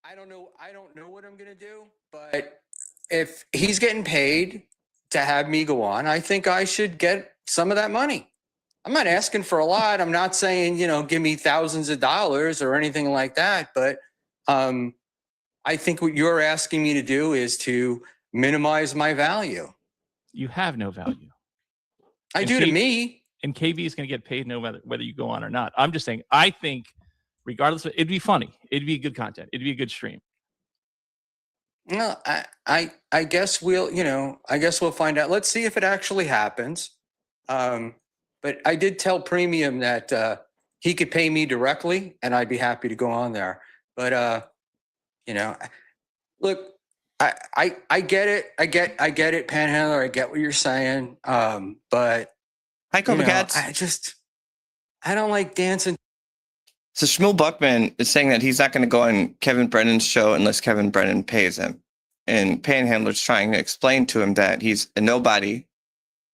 I don't know what I'm gonna do, but if he's getting paid to have me go on, I think I should get some of that money. I'm not asking for a lot. I'm not saying, give me thousands of dollars or anything like that. But I think what you're asking me to do is to minimize my value. You have no value. I do to me. And KB is going to get paid no matter whether you go on or not. I'm just saying, I think regardless, it'd be funny. It'd be good content. It'd be a good stream. No, I guess we'll find out. Let's see if it actually happens. But I did tell Premium that he could pay me directly and I'd be happy to go on there. But look, I get it. I get it, Panhandler. I get what you're saying. But hi, Cobra Cats. I don't like dancing. So Shmuel Buckman is saying that he's not going to go on Kevin Brennan's show unless Kevin Brennan pays him. And Panhandler's trying to explain to him that he's a nobody.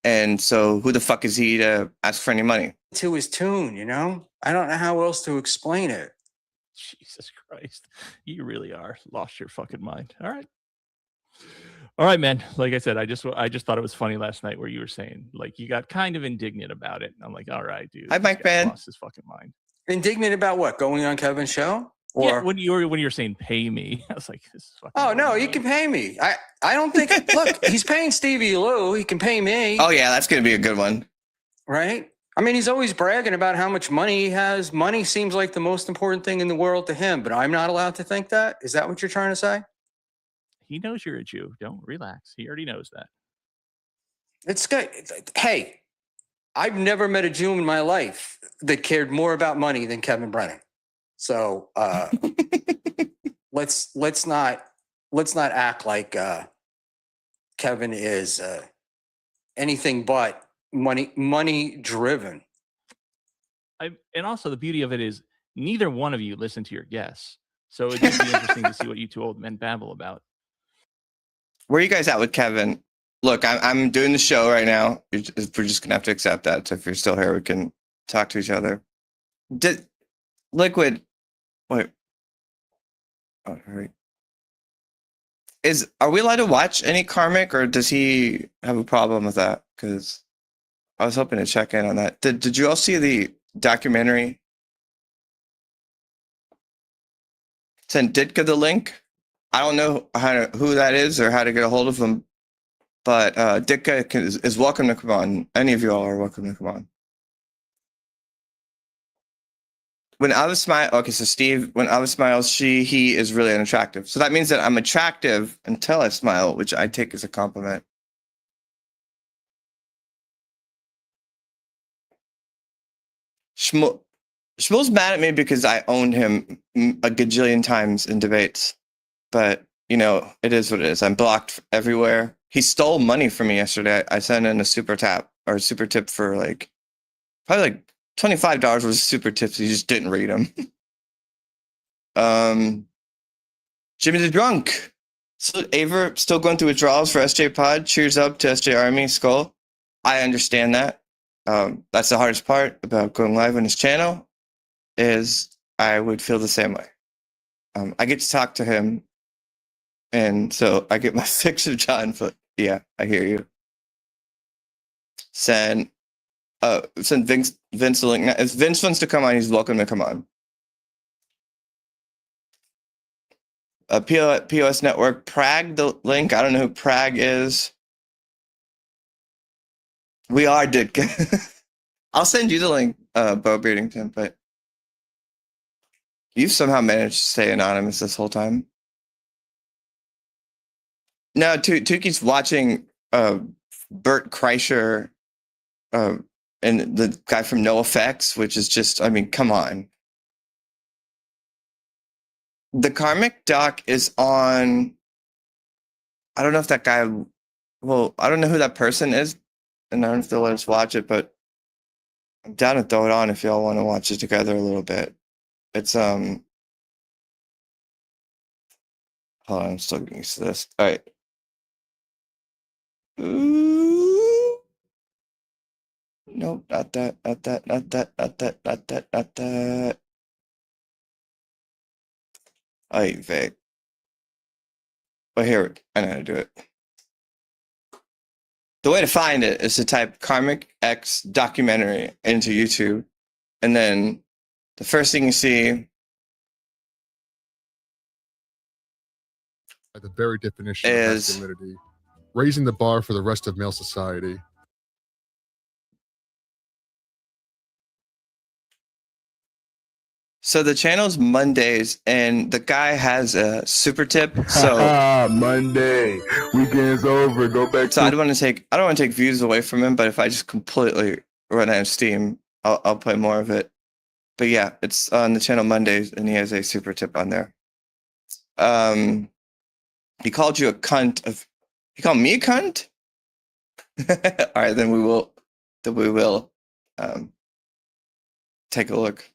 And so who the fuck is he to ask for any money? To his tune, I don't know how else to explain it. Jesus Christ. You really are lost your fucking mind. All right, man. Like I said, I just thought it was funny last night where you were saying, like, you got kind of indignant about it. And I'm like, all right, dude. Hi, Mike Man. Lost his fucking mind. Indignant about what? Going on Kevin's show? Or yeah, when you were saying pay me, I was like, this is fucking. Oh no, he can pay me. I don't think. Look, he's paying Stevie Lou. He can pay me. Oh yeah, that's gonna be a good one, right? I mean, he's always bragging about how much money he has. Money seems like the most important thing in the world to him, but I'm not allowed to think that. Is that what you're trying to say? He knows you're a Jew. Don't relax. He already knows that. It's good. Hey, I've never met a Jew in my life that cared more about money than Kevin Brennan. So let's not act like Kevin is anything but money driven. And also the beauty of it is neither one of you listen to your guests, so it'd just be interesting to see what you two old men babble about. Where are you guys at with Kevin? Look, I'm doing the show right now. We're just gonna have to accept that. So if you're still here, we can talk to each other. Liquid. Wait. Oh, right. Are we allowed to watch any Karmic, or does he have a problem with that? Because I was hoping to check in on that. Did you all see the documentary? Send Ditka the link. I don't know who that is or how to get a hold of him, but Ditka is welcome to come on. Any of you all are welcome to come on. When Ava smiles, okay, so Steve, when Ava smiles, he is really unattractive. So that means that I'm attractive until I smile, which I take as a compliment. Shmuel's mad at me because I owned him a gajillion times in debates. But, it is what it is. I'm blocked everywhere. He stole money from me yesterday. I sent in a super tip for probably $25 was super tips. He just didn't read them. Jimmy the Drunk. So Aver still going through withdrawals for SJ Pod. Cheers up to SJ Army Skull. I understand that. That's the hardest part about going live on his channel is I would feel the same way. I get to talk to him, and so I get my fix of John. But yeah, I hear you. Send Vince the link. If Vince wants to come on, he's welcome to come on. POS Network, Prague, the link. I don't know who Prague is. We are Ditka. I'll send you the link, Bo Beardington, but you've somehow managed to stay anonymous this whole time. No, Tuki's watching Bert Kreischer and the guy from NoFX, which is just, I mean, come on. The Karmic doc is on, I don't know if that guy, well, I don't know who that person is, and I don't know if they'll let us watch it, but I'm down to throw it on if y'all want to watch it together a little bit. It's, hold on, I'm still getting used to this. All right. Ooh. Nope, not that, not that, not that, not that, not that, not that. Ay, Vic. Oh, here, I know how to do it. The way to find it is to type Karmic X documentary into YouTube. And then the first thing you see. By the very definition Is- of masculinity, raising the bar for the rest of male society. So the channel's Mondays, and the guy has a super tip. So Monday, weekend's over. Go back. I don't want to take views away from him, but if I just completely run out of steam, I'll play more of it. But yeah, it's on the channel Mondays, and he has a super tip on there. He called you a cunt. He called me a cunt. All right, then we will take a look.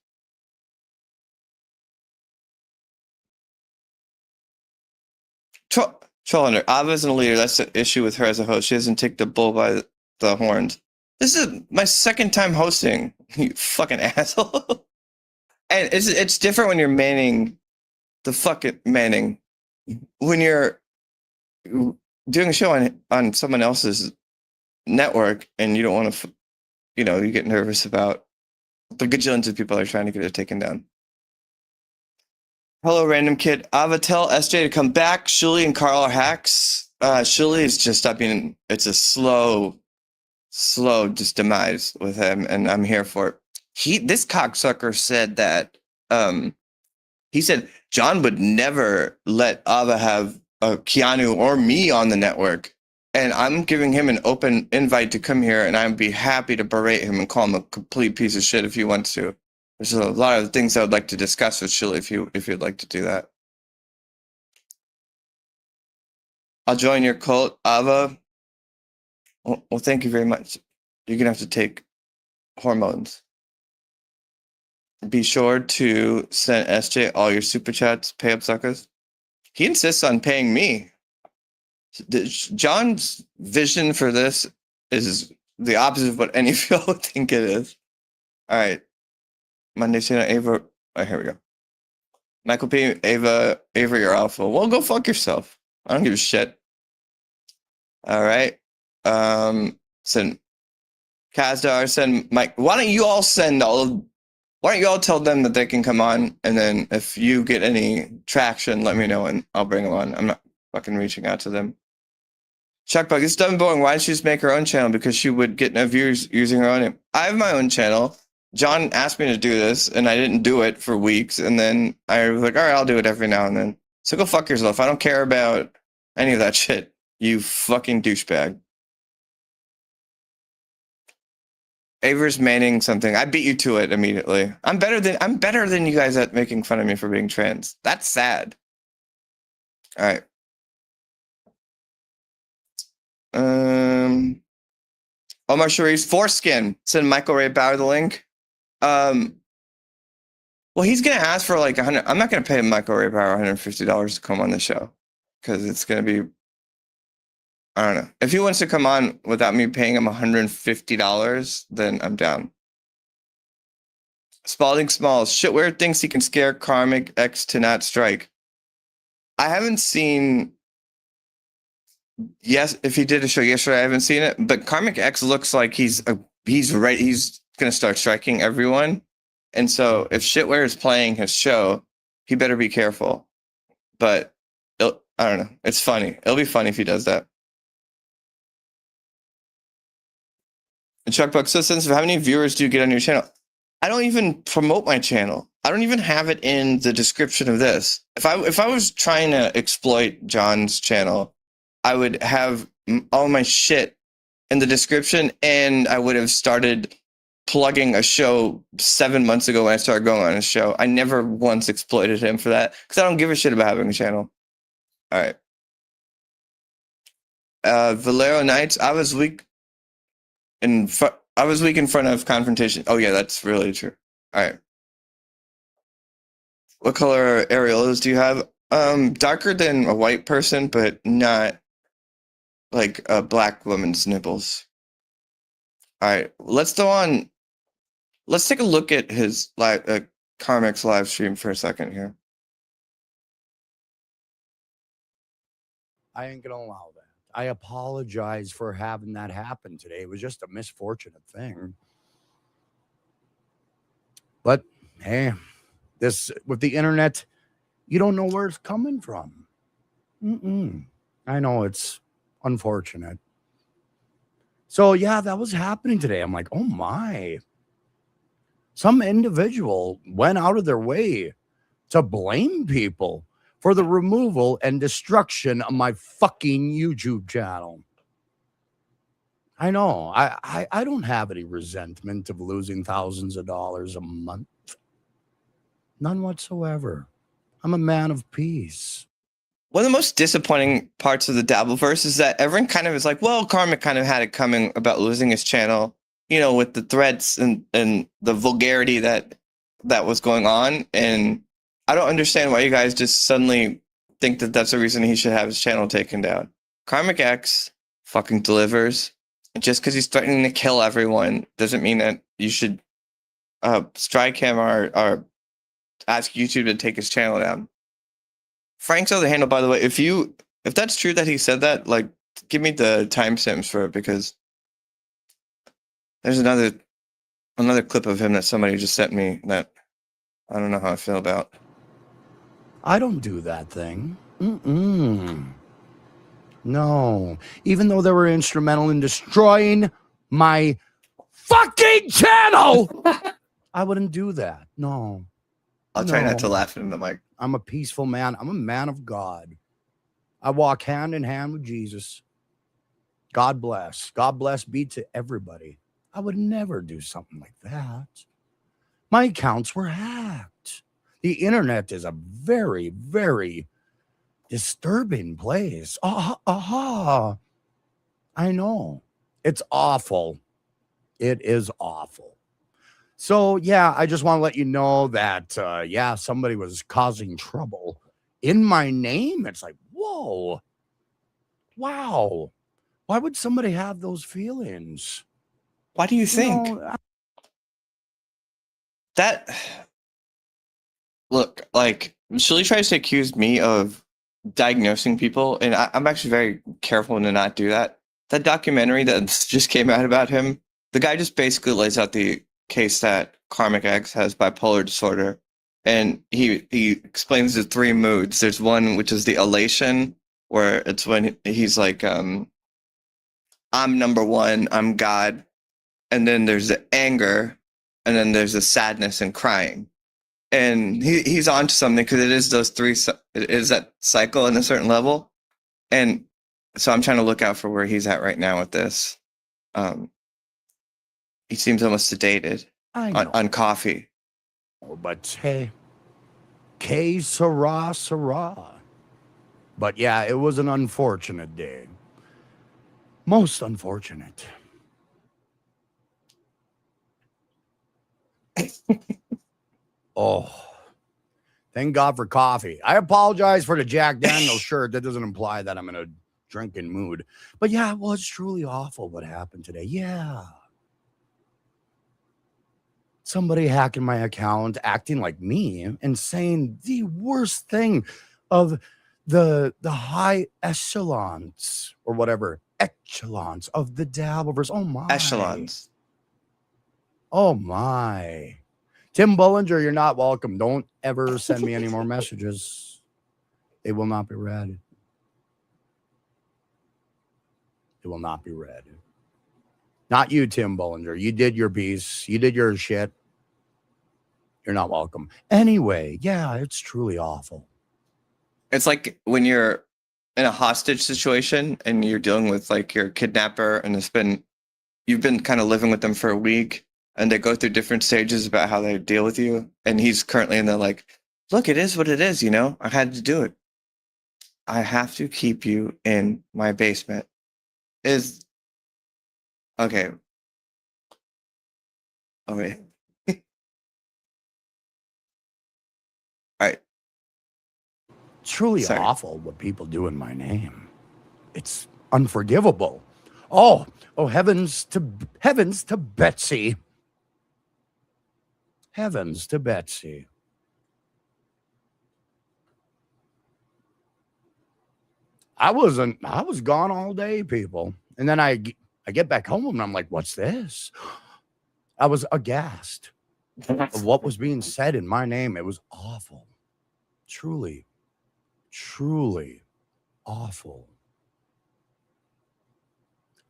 Troll Hunter. Ava's a leader. That's the issue with her as a host. She doesn't take the bull by the horns. This is my second time hosting. You fucking asshole. And it's different when you're manning the fucking manning. When you're doing a show on someone else's network and you don't want to, you get nervous about the gajillions of people that are trying to get it taken down. Hello, random kid. Ava, tell SJ to come back. Shuli and Carl are hacks. Shuli is just it's a slow just demise with him, and I'm here for it. This cocksucker said that he said John would never let Ava have Keanu or me on the network, and I'm giving him an open invite to come here, and I'd be happy to berate him and call him a complete piece of shit if he wants to. There's a lot of things I would like to discuss with Shuli if you'd like to do that. I'll join your cult, Ava. Well, thank you very much. You're gonna have to take hormones. Be sure to send SJ all your super chats, pay up suckers. He insists on paying me. John's vision for this is the opposite of what any of y'all would think it is. All right. Monday, Santa, Ava. Oh, here we go. Michael P. Ava, you're awful. Well, go fuck yourself. I don't give a shit. All right. Send Kazdar, send Mike. Why don't you all tell them that they can come on, and then if you get any traction, let me know and I'll bring them on. I'm not fucking reaching out to them. Chuckbug, it's dumb and boring. Why did she just make her own channel? Because she would get no views using her own name. I have my own channel. John asked me to do this, and I didn't do it for weeks. And then I was like, all right, I'll do it every now and then. So go fuck yourself. I don't care about any of that shit. You fucking douchebag. Aver's manning something. I beat you to it immediately. I'm better than you guys at making fun of me for being trans. That's sad. All right. Omar Sharif's foreskin. Send Michael Ray Bauer the link. Well, he's gonna ask for like $100. I'm not gonna pay Michael Ray Bauer $150 to come on the show because it's gonna be. I don't know. If he wants to come on without me paying him $150, then I'm down. Spalding Smalls. Shitweigher thinks he can scare Karmic X to not strike. I haven't seen. Yes, if he did a show yesterday, I haven't seen it. But Karmic X looks like he's right. He's gonna start striking everyone. And so if Shitweigher is playing his show, he better be careful. But I don't know. It's funny. It'll be funny if he does that. And Chuckbuck, so sensitive. How many viewers do you get on your channel? I don't even promote my channel. I don't even have it in the description of this. If I was trying to exploit John's channel, I would have all my shit in the description, and I would have started plugging a show 7 months ago when I started going on a show. I never once exploited him for that because I don't give a shit about having a channel. All right. Valero Knights, I was weak in front of confrontation. Oh yeah, that's really true. All right. What color areolas do you have? Darker than a white person, but not like a black woman's nipples. All right, let's take a look at his Karmic's live stream for a second here. I ain't gonna allow that. I apologize for having that happen today. It was just a misfortunate thing. But hey, this with the internet, you don't know where it's coming from. I know it's unfortunate. So yeah, that was happening today. I'm like, oh my. Some individual went out of their way to blame people for the removal and destruction of my fucking YouTube channel. I know. I don't have any resentment of losing thousands of dollars a month. None whatsoever. I'm a man of peace. One of the most disappointing parts of the Dabbleverse is that everyone kind of is like, well, Karmic kind of had it coming about losing his channel, you know, with the threats and the vulgarity that was going on. And I don't understand why you guys just suddenly think that that's the reason he should have his channel taken down. Karmic X fucking delivers. And just because he's threatening to kill everyone doesn't mean that you should strike him or ask YouTube to take his channel down. Frank's other handle, by the way, if that's true that he said that, like, give me the timestamps for it, because there's another clip of him that somebody just sent me that I don't know how I feel about. I don't do that thing. No. Even though they were instrumental in destroying my fucking channel, I wouldn't do that. No. I'll try not to laugh in the mic. I'm a peaceful man. I'm a man of God. I walk hand in hand with Jesus. God bless. God bless be to everybody. I would never do something like that. My accounts were hacked. The internet is a very, very disturbing place. I know. It's awful. It is awful. So, yeah, I just want to let you know that, somebody was causing trouble in my name. It's like, whoa, wow. Why would somebody have those feelings? Why do you think? That, look, like, Shuli tries to accuse me of diagnosing people, and I'm actually very careful to not do that. That documentary that just came out about him, the guy just basically lays out the case that Karmic X has bipolar disorder, and he explains the three moods. There's one which is the elation, where it's when he's like, I'm number one, I'm God. And then there's the anger, and then there's the sadness and crying. And he's onto something, because it is those three, it is that cycle in a certain level. And so I'm trying to look out for where he's at right now with this. He seems almost sedated on coffee. But hey, que sera, sera. But yeah, it was an unfortunate day. Most unfortunate. Oh, thank God for coffee. I apologize for the Jack Daniels shirt. That doesn't imply that I'm in a drinking mood. But yeah, it was truly awful what happened today. Yeah. Somebody hacking my account, acting like me, and saying the worst thing of the high echelons or whatever echelons of the Dabbleverse. Oh my Echelons. Oh my. Tim Bollinger, you're not welcome. Don't ever send me any more messages. They will not be read. It will not be read. Not you, Tim Bollinger. You did your piece. You did your shit. You're not welcome. Anyway, yeah, it's truly awful. It's like when you're in a hostage situation and you're dealing with like your kidnapper, and you've been kind of living with them for a week, and they go through different stages about how they deal with you. And he's currently in the like, look, it is what it is, you know? I had to do it. I have to keep you in my basement. Okay. Okay. All right. Truly awful what people do in my name. It's unforgivable. Oh, heavens to Betsy. Heavens to Betsy. I was gone all day, people. And then I get back home and I'm like, what's this? I was aghast of what was being said in my name. It was awful. Truly, truly awful.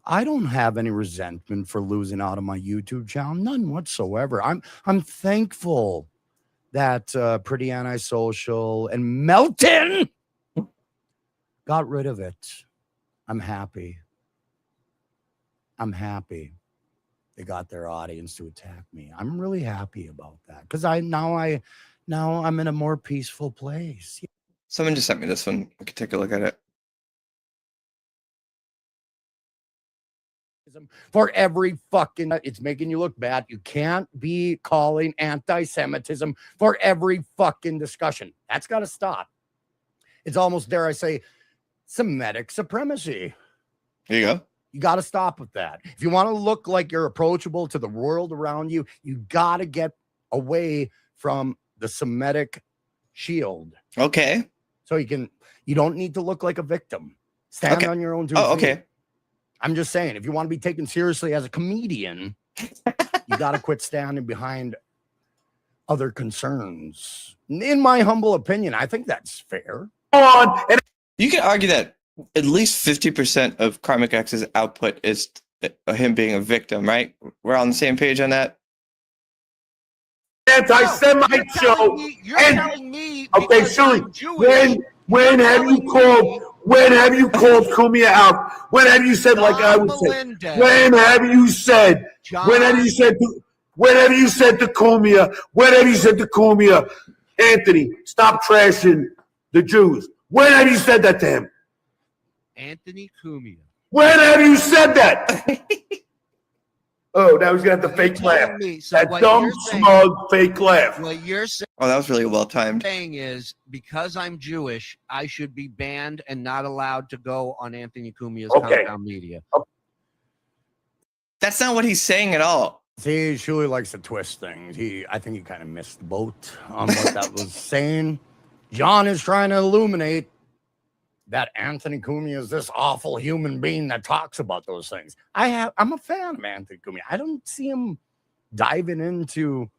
I don't have any resentment for losing out on my YouTube channel, none whatsoever. I'm thankful that Pretty Antisocial and Melton got rid of it. I'm happy. I'm happy they got their audience to attack me. I'm really happy about that because now I'm in a more peaceful place. Someone just sent me this one. We can take a look at it. For every fucking, it's making you look bad. You can't be calling anti-Semitism for every fucking discussion. That's got to stop. It's almost, dare I say, Semitic supremacy. Here you go. You got to stop with that. If you want to look like you're approachable to the world around you, you got to get away from the Semitic shield. Okay. So you don't need to look like a victim. Stand on your own two feet. Okay. I'm just saying, if you want to be taken seriously as a comedian, you got to quit standing behind other concerns. In my humble opinion, I think that's fair. You can argue that at least 50% of Karmic X's output is him being a victim, right? We're on the same page on that. Anti-Semite show. You're telling me. Okay, Shuli. When have you called Kumia out? When have you said, like I would say? When have you said? When have you said to Kumia? When have you said to Kumia, Anthony, stop trashing the Jews? When have you said that to him? Anthony Cumia. When have you said that? Oh, now he's gonna have the fake laugh. That dumb, smug, fake laugh. What you're saying Oh, that was really well timed. is because I'm Jewish, I should be banned and not allowed to go on Anthony Cumia's compound media. That's not what he's saying at all. See, Shuli likes to twist things. I think he kind of missed the boat on what that was saying. John is trying to illuminate that Anthony Cumia is this awful human being that talks about those things. I'm a fan of Anthony Cumia. I don't see him diving into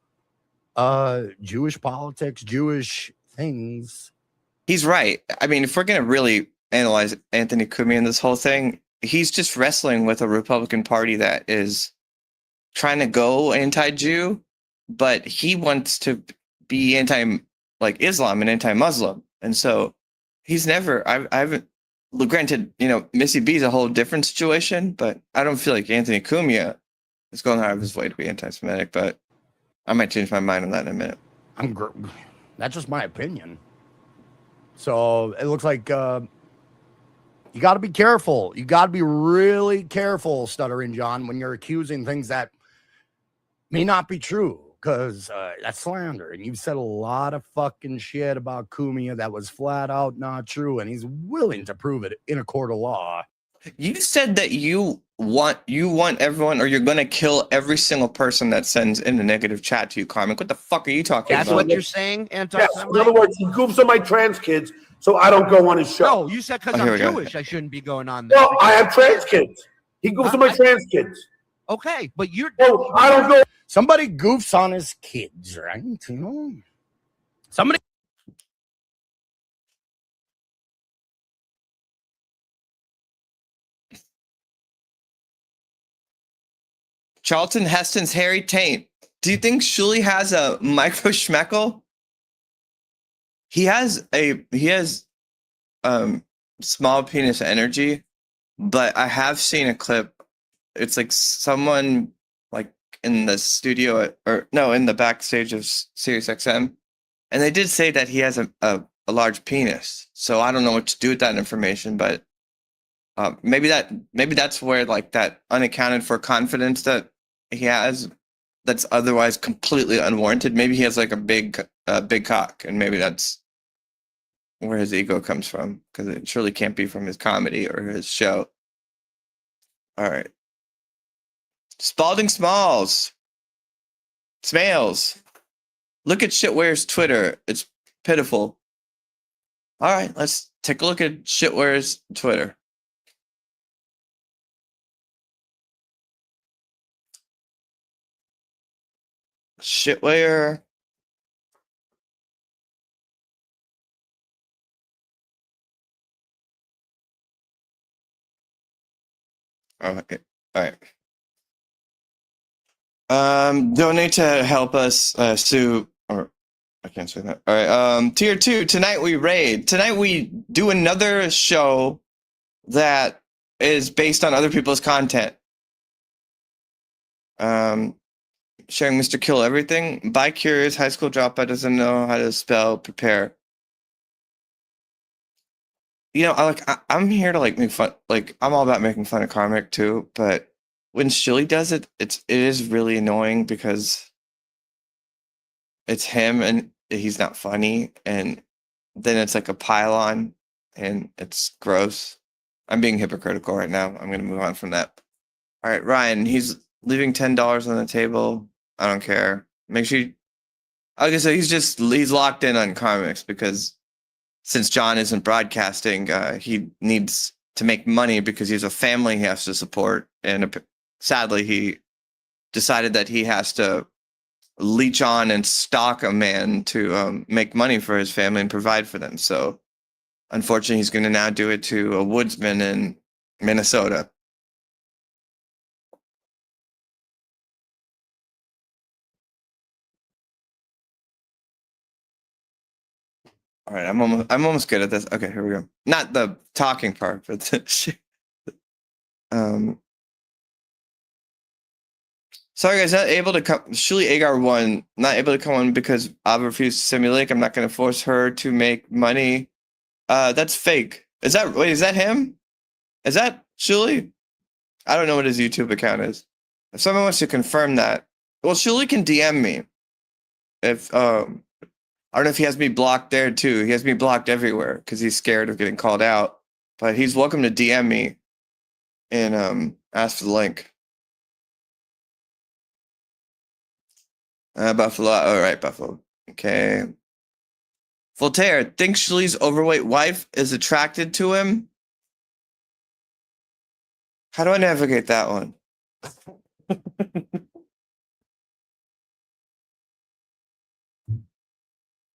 Jewish politics, Jewish things. He's right. I mean, if we're going to really analyze Anthony Cumia in this whole thing, he's just wrestling with a Republican Party that is trying to go anti-Jew, but he wants to be Islam and anti-Muslim. And so he's never, I haven't, granted, Missy B is a whole different situation, but I don't feel like Anthony Cumia is going out of his way to be anti-Semitic, but I might change my mind on that in a minute. That's just my opinion. So it looks like you got to be careful. You got to be really careful, Stuttering John, when you're accusing things that may not be true, because that's slander. And you've said a lot of fucking shit about Cumia that was flat out not true, and he's willing to prove it in a court of law. You said that you want everyone, or you're going to kill every single person that sends in a negative chat to you, Karmic. What the fuck are you talking That's about? what you're saying, Yes, in other words, he goofs on my trans kids, so I don't go on his show. No, you said because here I'm we go. Jewish, I shouldn't be going on there. No, I have trans kids. He goofs on my trans kids. Okay, but you're. No, I don't go. Somebody goofs on his kids, right? Somebody. Charlton Heston's hairy taint. Do you think Shuli has a micro schmeckle? He has small penis energy, but I have seen a clip. It's like someone like in the studio in the backstage of SiriusXM, and they did say that he has a large penis. So I don't know what to do with that information, but maybe that's where like that unaccounted for confidence that he has that's otherwise completely unwarranted. Maybe he has like a big cock, and maybe that's where his ego comes from, because it surely can't be from his comedy or his show. All right. Spalding Smalls. Smales. Look at Shitweigher's Twitter. It's pitiful. All right, let's take a look at Shitweigher's Twitter. Shitweigher. Oh, okay. All right. Donate to help us sue, or I can't say that. All right. Tier 2. Tonight we raid. Tonight we do another show that is based on other people's content. Sharing Mr. Kill Everything. By Curious, high school dropout doesn't know how to spell prepare. You know, I'm here to like make fun. Like I'm all about making fun of Karmic too, but when Shuli does it, it is really annoying because it's him and he's not funny, and then it's like a pylon, and it's gross. I'm being hypocritical right now. I'm gonna move on from that. All right, Ryan, he's leaving $10 on the table. I don't care. Make sure you, like I said, he's locked in on Karmics because since John isn't broadcasting, he needs to make money because he has a family he has to support, and sadly, he decided that he has to leech on and stalk a man to make money for his family and provide for them. So, unfortunately, he's going to now do it to a woodsman in Minnesota. All right, I'm almost good at this. Okay, here we go. Not the talking part, but sorry guys, not able to come. Shitweigher won. Not able to come on because I've refused to simulate. I'm not going to force her to make money. That's fake. Is that him? Is that Shuli? I don't know what his YouTube account is. If someone wants to confirm that, well, Shuli can DM me. If I don't know if he has me blocked there too. He has me blocked everywhere because he's scared of getting called out. But he's welcome to DM me and ask for the link. Buffalo. All right, Buffalo. Okay. Voltaire thinks Shuli's overweight wife is attracted to him. How do I navigate that one?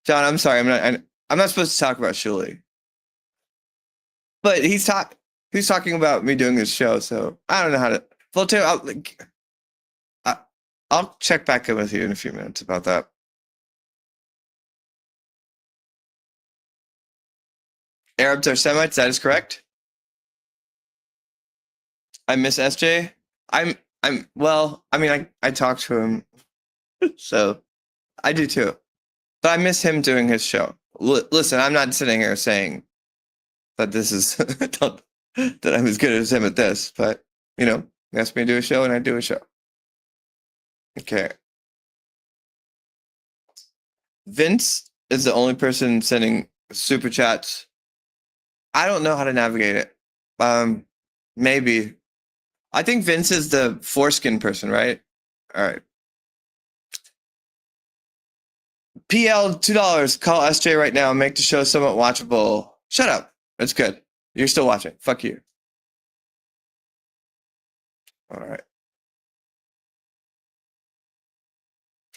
John, I'm sorry. I'm not supposed to talk about Shuli. But he's talking about me doing this show, so I don't know how to. Voltaire, I'll check back in with you in a few minutes about that. Arabs are Semites. That is correct. I miss SJ. Well. I mean, I talk to him, so I do too. But I miss him doing his show. Listen, I'm not sitting here saying that this is that I'm as good as him at this, but you know, he asked me to do a show, and I do a show. Okay. Vince is the only person sending super chats. I don't know how to navigate it. Maybe. I think Vince is the foreskin person, right? All right. PL $2. Call SJ right now. Make the show somewhat watchable. Shut up. That's good. You're still watching. Fuck you. All right.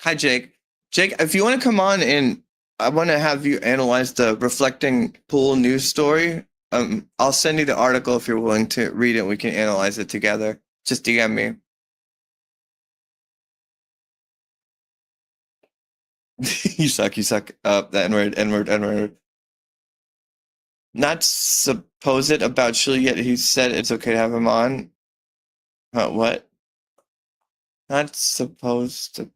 Hi, Jake. Jake, if you want to come on and I want to have you analyze the reflecting pool news story, I'll send you the article if you're willing to read it. We can analyze it together. Just DM me. You suck. You suck. The N-word. Not suppose it about Shuli yet. He said it's okay to have him on. What? Not supposed to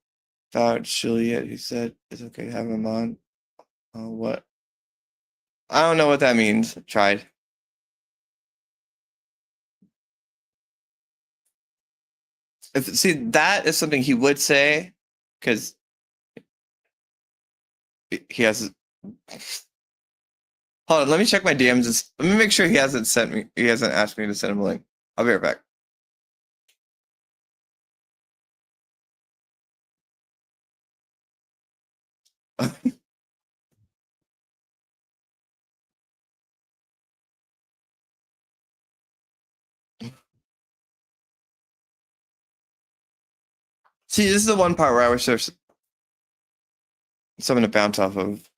about Shuli yet. He said it's okay to have him on. What? I don't know what that means. I tried. See, that is something he would say, because he has. Hold on, let me check my DMs. Let me make sure he hasn't asked me to send him a link. I'll be right back. See, this is the one part where I wish there's something to bounce off of.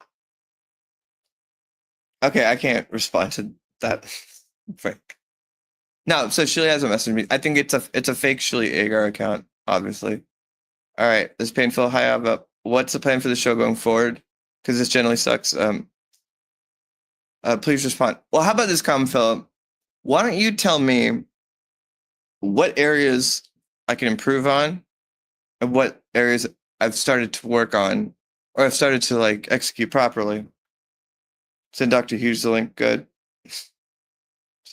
Okay, I can't respond to that. Frank. No, so Shuli has a message me. I think it's a fake Shitweigher account, obviously. All right, this painful. Hi, Abba. What's the plan for the show going forward? Because this generally sucks. Please respond. Well, how about this comment, Philip? Why don't you tell me what areas I can improve on and what areas I've started to work on or I've started to like execute properly? Send Dr. Hughes the link. Good. Just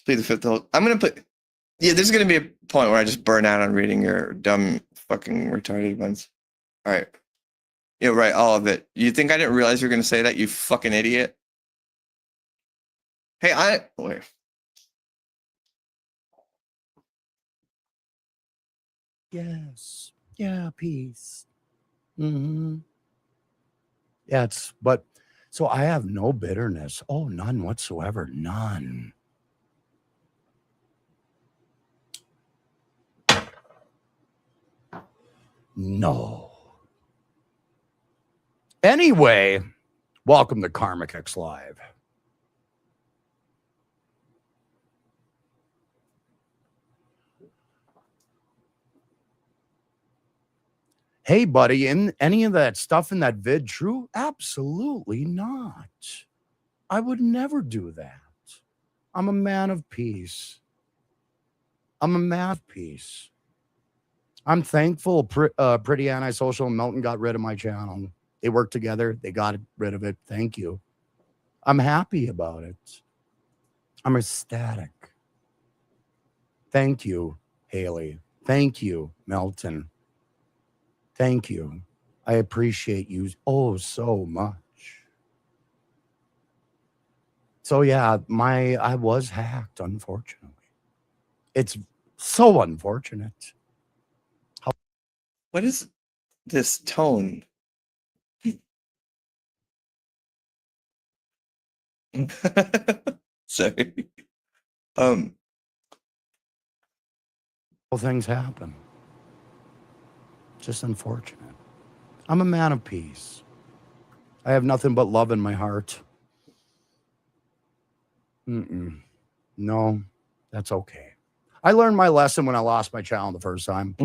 plead the fifth. I'm going to put, yeah, there's going to be a point where I just burn out on reading your dumb fucking retarded ones. All right. Yeah, right. All of it. You think I didn't realize you were going to say that, you fucking idiot? Hey, wait. Yes. Yeah, peace. Mm-hmm. Yeah, but so I have no bitterness. Oh, none whatsoever. None. No. Anyway, welcome to Karmic X Live. Hey, buddy, in any of that stuff in that vid true? Absolutely not. I would never do that. I'm a man of peace. I'm a man of peace. I'm thankful Pretty Antisocial and Melton got rid of my channel. They worked together. They got rid of it. Thank you. I'm happy about it. I'm ecstatic. Thank you, Haley. Thank you, Melton. Thank you. I appreciate you oh so much. So yeah, I was hacked, unfortunately. It's so unfortunate. What is this tone? Sorry. Things happen. Just unfortunate. I'm a man of peace. I have nothing but love in my heart. No, that's okay. I learned my lesson when I lost my channel the first time.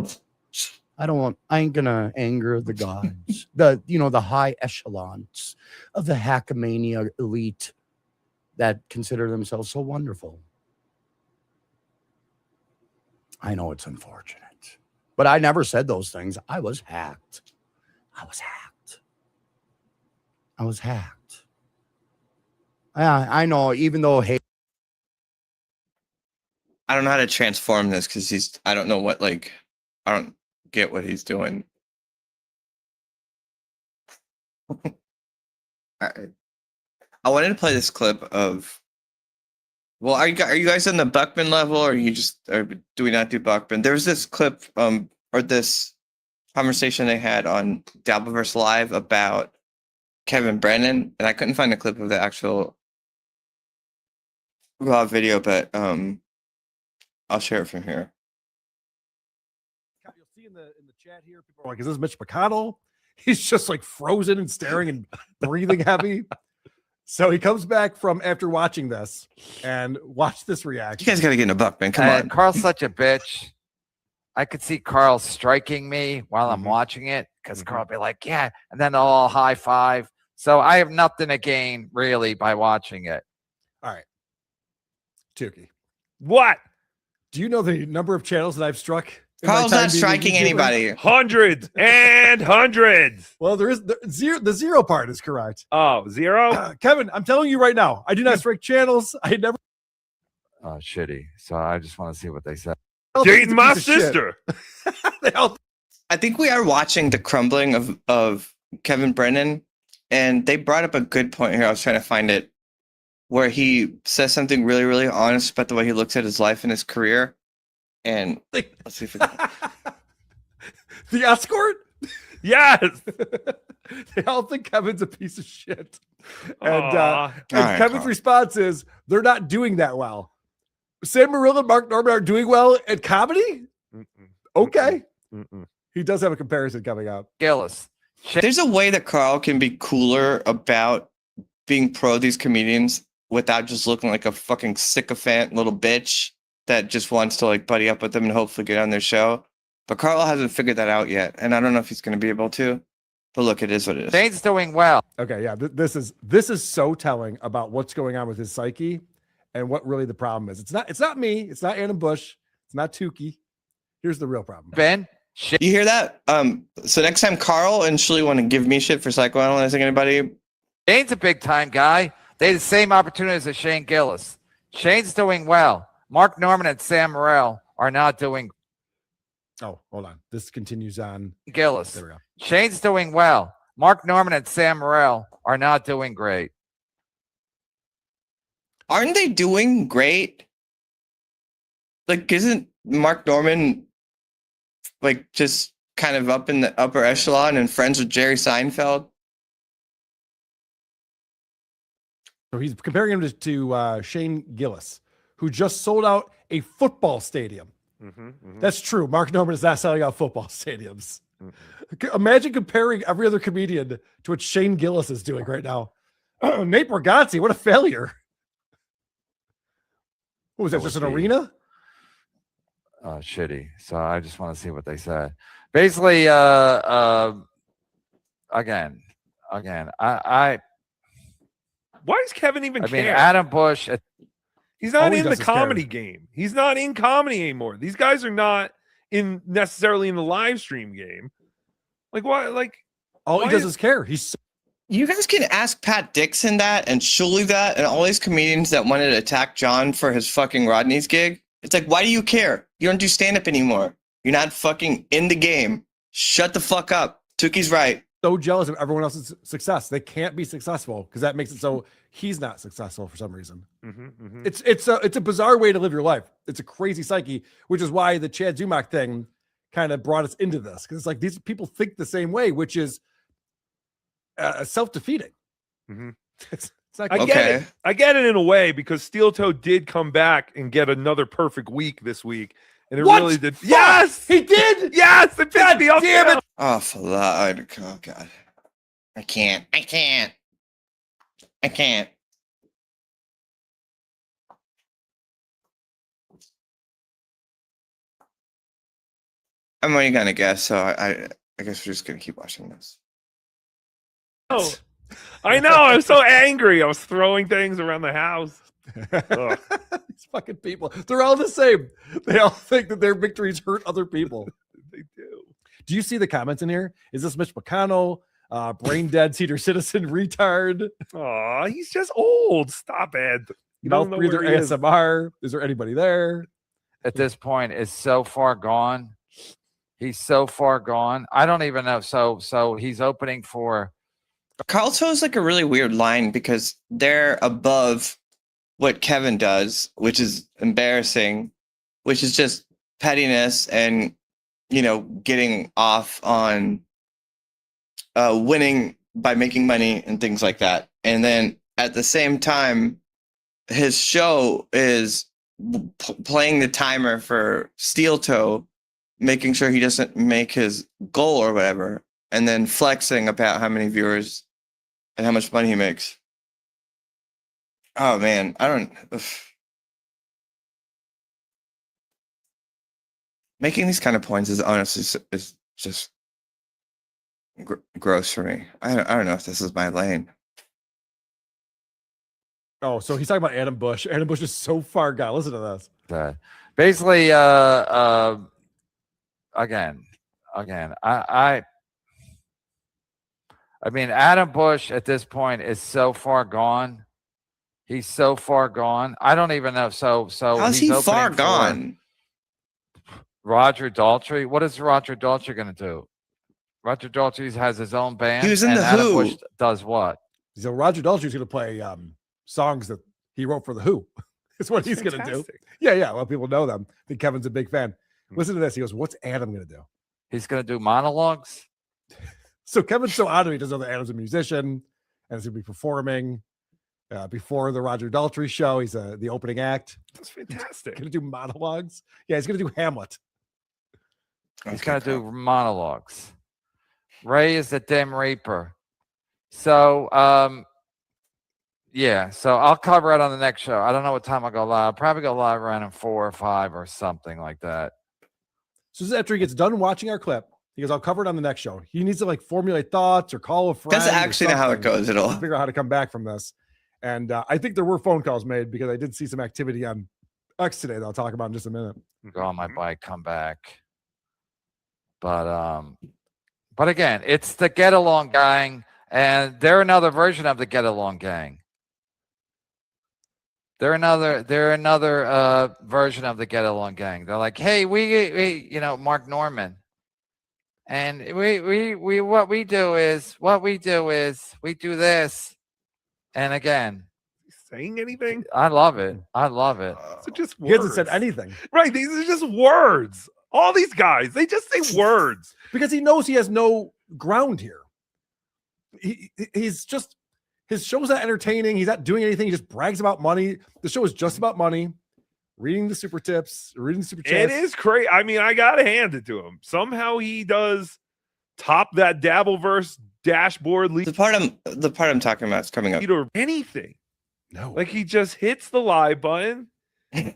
I ain't gonna anger the gods, the high echelons of the Hackamania elite that consider themselves so wonderful. I know it's unfortunate, but I never said those things. I was hacked. I know, even though, hey, I don't know how to transform this because I don't know what, I don't get what he's doing. I wanted to play this clip of, well, are you guys on the Buckman level, or do we not do Buckman? There was this clip, or this conversation they had on Dabbleverse Live about Kevin Brennan, and I couldn't find a clip of the actual raw video, but I'll share it from here. You'll see in the chat here, people are like, "Is this Mitch McConnell?" He's just like frozen and staring and breathing heavy. So he comes back from after watching this, and watch this reaction. You guys got to get in a Buckman. Come on. Carl's such a bitch. I could see Carl striking me while I'm watching it, because Carl will be like, yeah, and then they'll all high five. So I have nothing to gain really by watching it. All right. Tukey, What? do you know the number of channels that I've struck? in my Carl's time not being a striking YouTuber? anybody. Hundreds and hundreds. Well, there is the zero part is correct. Oh, zero? Kevin, I'm telling you right now, I do not strike channels. I never. Oh, shitty. So I just want to see what they said. Dating my sister. I think we are watching the crumbling of Kevin Brennan, and they brought up a good point here. I was trying to find it, where he says something really, really honest about the way he looks at his life and his career. And let's see if the escort. Yes. They all think Kevin's a piece of shit. And, Aw. and Kevin's response is, they're not doing that well. Sam Morril and Mark Norman are doing well at comedy? Okay. He does have a comparison coming up. Gillis. There's a way that Carl can be cooler about being pro these comedians without just looking like a fucking sycophant little bitch that just wants to like buddy up with them and hopefully get on their show. But Carl hasn't figured that out yet, and I don't know if he's going to be able to. But look, it is what it is. Shane's doing well. Okay, yeah, this is so telling about what's going on with his psyche and what really the problem is. It's not me. It's not Adam Bush. It's not Tukey. Here's the real problem. Ben. You hear that? So next time Carl and Shuli want to give me shit for psychoanalyzing anybody, Shane's a big time guy. They had the same opportunities as Shane Gillis. Shane's doing well. Mark Norman and Sam Morrell are not doing. Oh, hold on. This continues on. Gillis. There we go. Shane's doing well. Mark Norman and Sam Morrell are not doing great. aren't they doing great? Like, isn't Mark Norman like just kind of up in the upper echelon and friends with Jerry Seinfeld? So he's comparing him to Shane Gillis, who just sold out a football stadium. That's true. Mark Norman is not selling out football stadiums. Imagine comparing every other comedian to what Shane Gillis is doing right now. Nate Bargatze, what a failure. What was that, just an arena? Shitty. So I just want to see what they said. Basically, again, I why does Kevin even care? mean, Adam Bush. He's not All he in the does is comedy care. game. He's not in comedy anymore. These guys are not in necessarily in the live stream game. Like why? Like All he why does is care. He's You guys can ask Pat Dixon that and Shuli that and all these comedians that wanted to attack John for his fucking Rodney's gig. It's like, why do you care? You don't do stand-up anymore. You're not fucking in the game. Shut the fuck up. Tuki's right. so jealous of everyone else's success. They can't be successful because that makes it so he's not successful for some reason. It's a bizarre way to live your life. It's a crazy psyche, which is why the Chad Zumach thing kind of brought us into this, because it's like these people think the same way, which is self-defeating. It's not I good. get it. I get it in a way because Steel Toe did come back and get another perfect week this week. And it What? really did. Fuck! Yes, He did. yes, it pissed me off. damn it. Oh, for Lord. Oh, God. I can't. I'm only going to guess, so I guess we're just going to keep watching this. Oh, I know. I'm so angry. I was throwing things around the house. Ugh. These fucking people, they're all the same. They all think that their victories hurt other people. They do. Do you see the comments in here? Is this Mitch McConnell, brain dead senior citizen retard, Oh, he's just old. Stop it. You mouth don't know breather where he is. ASMR? Is there anybody there? at this point is so far gone. He's so far gone. I don't even know. So he's opening for. Carl toes like a really weird line because they're above what Kevin does, which is embarrassing, which is just pettiness and, you know, getting off on winning by making money and things like that. And then at the same time, his show is playing the timer for Steel Toe, making sure he doesn't make his goal or whatever, and then flexing about how many viewers and how much money he makes. Oh man, I don't. Ugh. Making these kind of points is honestly is just gross for me. I don't know if this is my lane. Oh, so he's talking about Adam Bush. Adam Bush is so far gone. Listen to this. Basically, again, I mean, Adam Bush at this point is so far gone. He's so far gone. I don't even know. So How's he far gone? Roger Daltrey. What is Roger Daltrey going to do? Roger Daltrey has his own band. He was in and The Adam Who. Bush does what? So Roger Daltrey's going to play songs that he wrote for The Who. That's what he's going to do. Fantastic. Yeah. Well, people know them. I think Kevin's a big fan. Listen to this. He goes, "What's Adam going to do?" He's going to do monologues. So Kevin's so out of it. He doesn't know that Adam's a musician and he's going to be performing before the Roger Daltrey show. He's the opening act. That's fantastic. Going to do monologues. Yeah, he's going to do Hamlet. He's Okay, going to cool. do monologues. Ray is the Dim Reaper. So, yeah. So I'll cover it on the next show. I don't know what time I'll go live. I'll probably go live around 4 or 5 or something like that. So this is after he gets done watching our clip. He goes, I'll cover it on the next show. He needs to like formulate thoughts or call a friend. That's or actually not how it something goes at all. to figure out how to come back from this. And I think there were phone calls made because I did see some activity on X today that I'll talk about in just a minute. Go on my bike, come back. But again, it's the Get Along Gang, and they're another version of the Get Along Gang. They're another version of the Get Along Gang. They're like, hey, we you know, Mark Norman. And we what we do is we do this. And again, Saying anything? I love it. I love it. These are just He hasn't said words. anything. Right. These are just words. All these guys, they just say words. Because he knows he has no ground here. He's just, his show's not entertaining. He's not doing anything. He just brags about money. The show is just about money. Reading the super tips, reading the super chats. It is crazy. I mean, I gotta hand it to him. Somehow he does top that Dabbleverse dashboard lead The part I'm talking about is coming up. or anything. No. Like he just hits the live button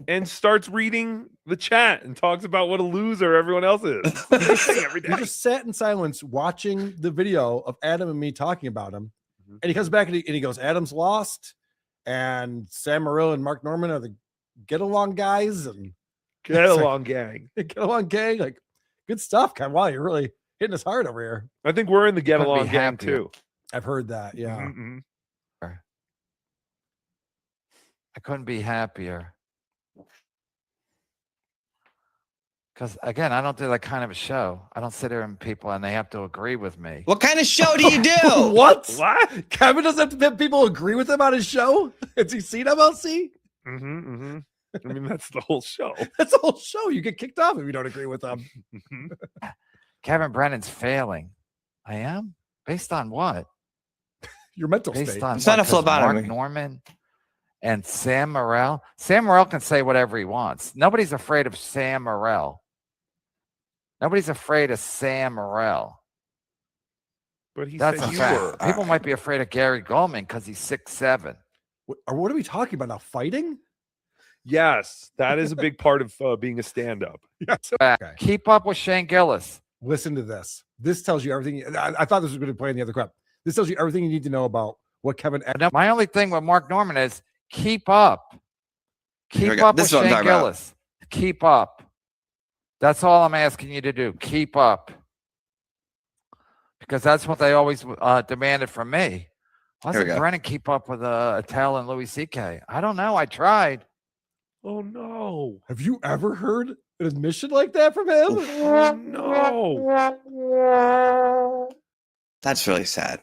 and starts reading the chat and talks about what a loser everyone else is. Every He day. just sat in silence watching the video of Adam and me talking about him. And he comes back and he goes, Adam's lost. And Sam Morrill and Mark Norman are the get along guys. And Get It's like- along, gang. get along gang. Like, good stuff. Kind of, wow, you're really hitting us hard over here. I think we're in the get Couldn't be along gang happier. too. I've heard that. Yeah. Mhm. I couldn't be happier. Because again, I don't do that kind of a show. I don't sit there and people and they have to agree with me. What kind of show do you do? What? What? Kevin doesn't have to have people agree with him on his show? Has he seen MLC? I mean, that's the whole show. That's the whole show. You get kicked off if you don't agree with them. Kevin Brennan's failing. I am? Based on what? Your mental Based state. on It's not what? a 'Cause Mark phlebotomy. Norman and Sam Morril. Sam Morril can say whatever he wants. Nobody's afraid of Sam Morril. Nobody's afraid of Sam Morril. But he That's said a you fact. were. People might be afraid of Gary Goldman because he's 6'7". What are we talking about now? Fighting? Yes, that is a big part of being a stand-up. Yes. Fact. Okay. Keep up with Shane Gillis. Listen to this. This tells you everything. I thought this was going to play in the other crap. This tells you everything you need to know about what Kevin. No, my only thing with Mark Norman is keep up. Here we Keep go. up This with is what I'm Shane talking about. Gillis. Keep up. That's all I'm asking you to do. Keep up. Because that's what they always demanded from me. Why Here we doesn't go. Brennan keep up with Attell and Louis C.K.? I don't know. I tried. Oh no! Have you ever heard an admission like that from him? Oh no! That's really sad.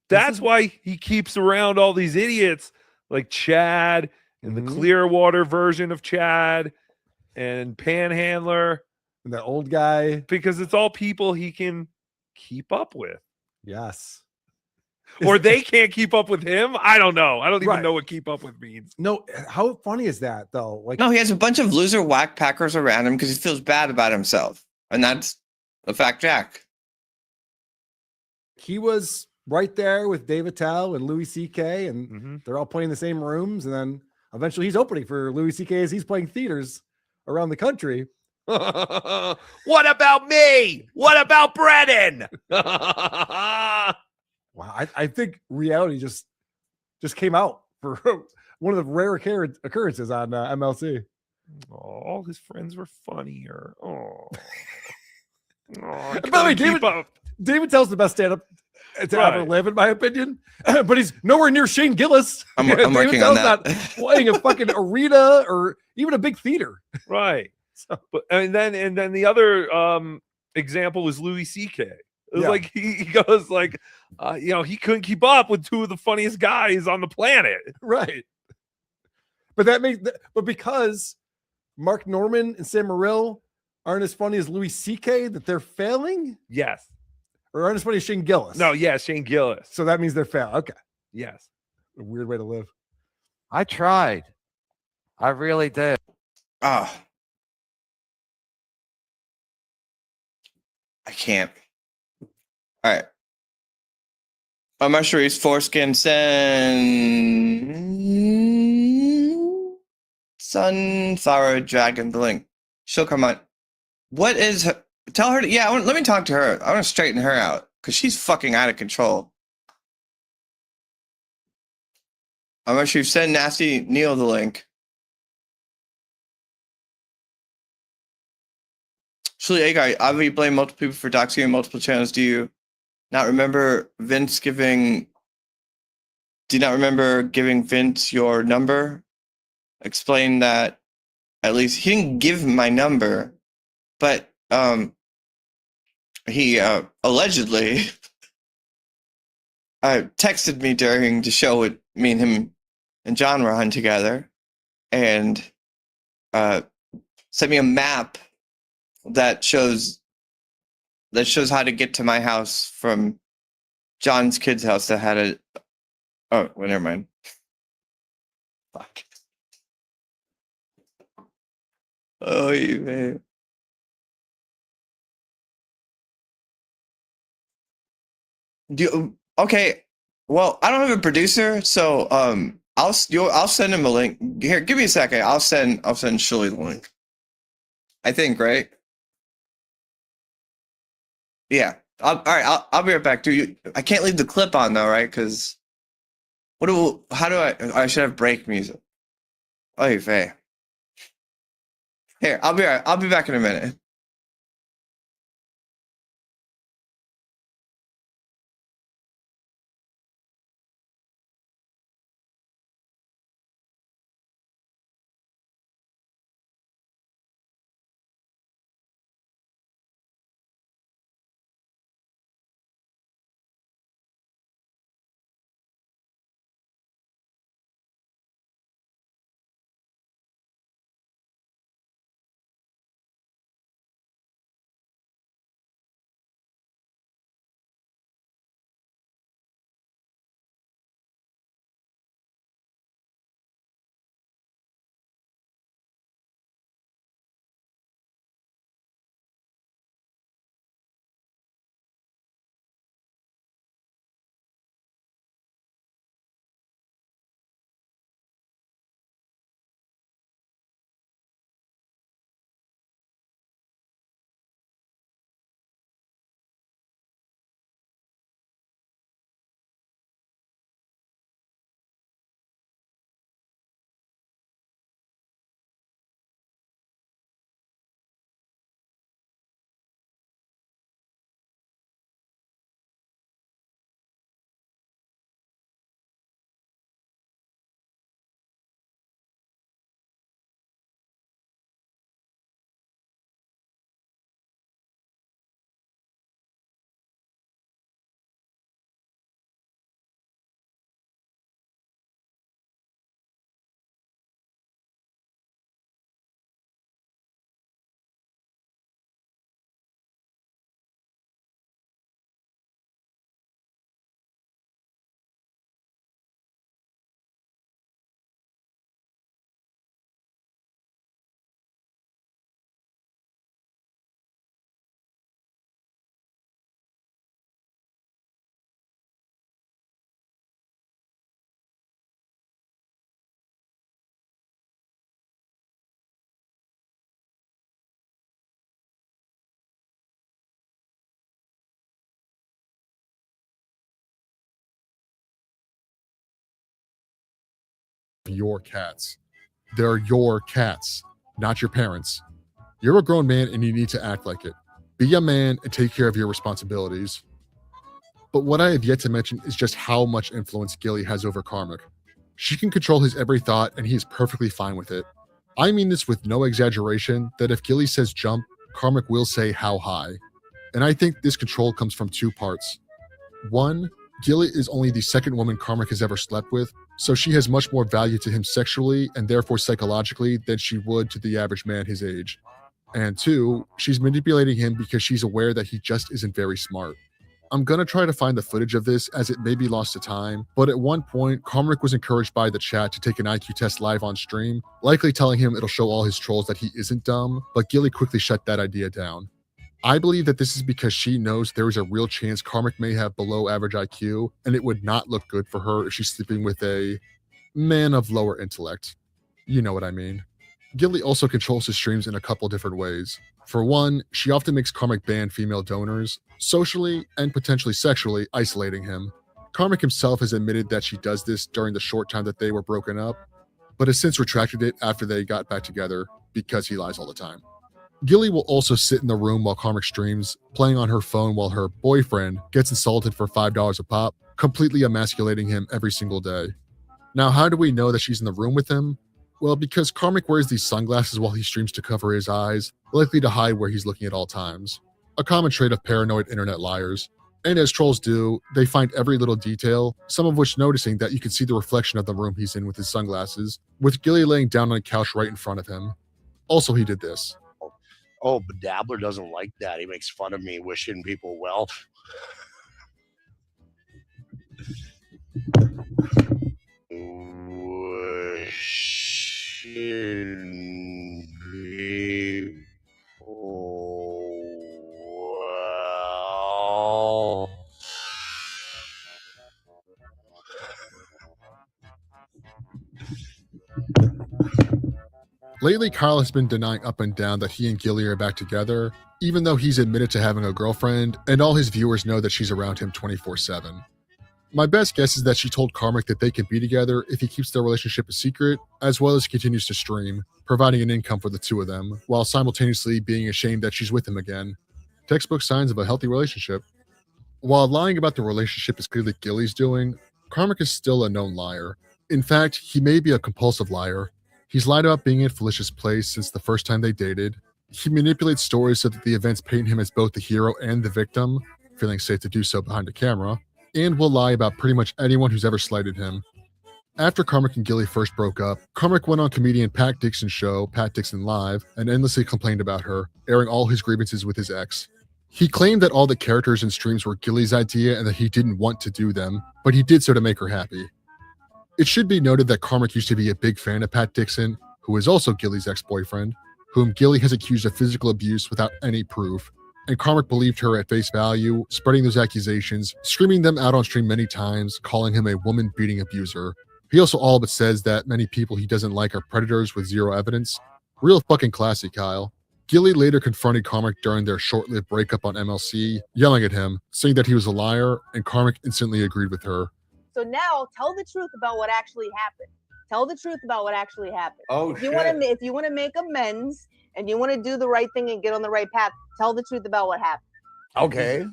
That's why he keeps around all these idiots like Chad and the Clearwater version of Chad and Panhandler, And that old guy. because it's all people he can keep up with. Yes. Or they can't keep up with him. I don't know. I don't even Right. know what keep up with means. No, how funny is that though? Like, No, he has a bunch of loser whack packers around him because he feels bad about himself. And that's a fact, Jack. he was right there with Dave Attell and Louis C.K. and Mhm. they're all playing the same rooms. And then eventually he's opening for Louis C.K. as he's playing theaters around the country. What about me? What about Brennan? Wow, I think reality just came out for one of the rare occurrences on MLC. All his friends were funnier. Oh. By the way, David tells the best stand-up to ever Right. live, in my opinion. But he's nowhere near Shane Gillis. I'm David working on Tell's that. not playing a fucking arena or even a big theater. Right. So- But and then the other example was Louis C.K. It was Yeah. like he goes like he couldn't keep up with two of the funniest guys on the planet. Right. But but because Mark Norman and Sam Morril aren't as funny as Louis C.K., that they're failing, Yes. or aren't as funny as Shane Gillis. No, yeah, Shane Gillis. So that means they're failing. Okay. Yes. A weird way to live. I tried. I really did. Ah, I can't. All right. My Shari's foreskin sunflower dragon the link. She'll come on. What is her? Tell her to, yeah, let me talk to her. I want to straighten her out because she's fucking out of control. I'm not sure you've sent Nasty Neil the link. Shitweigher, obviously blame multiple people for doxing on multiple channels. Do you not remember Vince giving? Do you not remember giving Vince your number? Explain that. At least he didn't give my number, but he allegedly texted me during the show with me and him and John were on together, and sent me a map that shows how to get to my house from John's kid's house that had a. Oh, well, never mind. Fuck. Oh, you man. Okay. Well, I don't have a producer, so I'll send him a link. Here, give me a second. I'll send Shuli the link. I think, right? Yeah. All right. I'll be right back. I can't leave the clip on though, right? Because how do I should have break music. Oh, you fair. Here, I'll be back in a minute. Your cats. They're your cats, not your parents. You're a grown man and you need to act like it. Be a man and take care of your responsibilities. But what I have yet to mention is just how much influence Gilly has over Karmic. She can control his every thought and he is perfectly fine with it. I mean this with no exaggeration that if Gilly says jump, Karmic will say how high. And I think this control comes from two parts. One, Gilly is only the second woman Karmic has ever slept with, so she has much more value to him sexually and therefore psychologically than she would to the average man his age. And two, she's manipulating him because she's aware that he just isn't very smart. I'm gonna try to find the footage of this as it may be lost to time, but at one point, Carmick was encouraged by the chat to take an IQ test live on stream, likely telling him it'll show all his trolls that he isn't dumb, but Gilly quickly shut that idea down. I believe that this is because she knows there is a real chance Carmick may have below average IQ, and it would not look good for her if she's sleeping with a man of lower intellect. You know what I mean. Gilly also controls his streams in a couple different ways. For one, she often makes Carmick ban female donors, socially and potentially sexually isolating him. Carmick himself has admitted that she does this during the short time that they were broken up, but has since retracted it after they got back together because he lies all the time. Gilly will also sit in the room while Carmick streams, playing on her phone while her boyfriend gets insulted for $5 a pop, completely emasculating him every single day. Now, how do we know that she's in the room with him? Well, because Carmick wears these sunglasses while he streams to cover his eyes, likely to hide where he's looking at all times. A common trait of paranoid internet liars. And as trolls do, they find every little detail, some of which noticing that you can see the reflection of the room he's in with his sunglasses, with Gilly laying down on a couch right in front of him. Also, he did this. Oh, but Dabbler doesn't like that. He makes fun of me, wishing people well. Wishing people well. Lately, Kyle has been denying up and down that he and Gilly are back together, even though he's admitted to having a girlfriend, and all his viewers know that she's around him 24/7. My best guess is that she told Carmick that they can be together if he keeps their relationship a secret, as well as continues to stream, providing an income for the two of them, while simultaneously being ashamed that she's with him again. Textbook signs of a healthy relationship. While lying about the relationship is clearly Gilly's doing, Carmick is still a known liar. In fact, he may be a compulsive liar. He's lied about being in Felicia's place since the first time they dated. He manipulates stories so that the events paint him as both the hero and the victim, feeling safe to do so behind a camera, and will lie about pretty much anyone who's ever slighted him. After Carmick and Gilly first broke up, Carmick went on comedian Pat Dixon's show, Pat Dixon Live, and endlessly complained about her, airing all his grievances with his ex. He claimed that all the characters and streams were Gilly's idea and that he didn't want to do them, but he did so to make her happy. It should be noted that Carmick used to be a big fan of Pat Dixon, who is also Gilly's ex-boyfriend, whom Gilly has accused of physical abuse without any proof. And Carmick believed her at face value, spreading those accusations, screaming them out on stream many times, calling him a woman-beating abuser. He also all but says that many people he doesn't like are predators with zero evidence. Real fucking classy, Kyle. Gilly later confronted Carmick during their short-lived breakup on MLC, yelling at him, saying that he was a liar, and Carmick instantly agreed with her. So now tell the truth about what actually happened. Tell the truth about what actually happened. Oh, if you want to make amends and you want to do the right thing and get on the right path, tell the truth about what happened. Okay.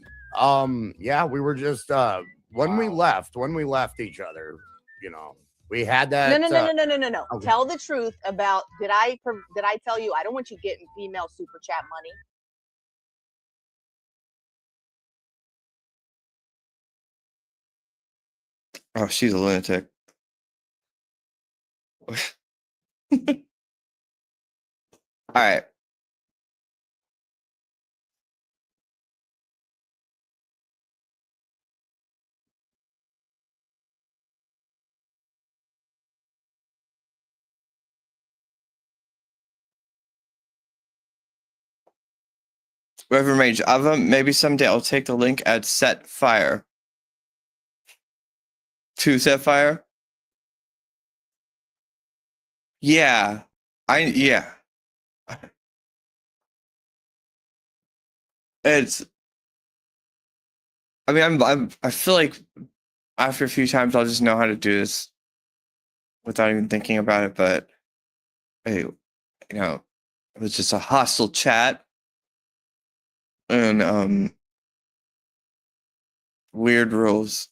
Yeah, we were just when we left each other, you know, we had that. No. Okay. Tell the truth about did I tell you I don't want you getting female super chat money? Oh, she's a lunatic. All right. Reverend Rage, Ava, maybe someday I'll take the link at Set Fire. To Set Fire? Yeah. It's I feel like after a few times I'll just know how to do this without even thinking about it, but hey, you know, it was just a hostile chat and weird rules.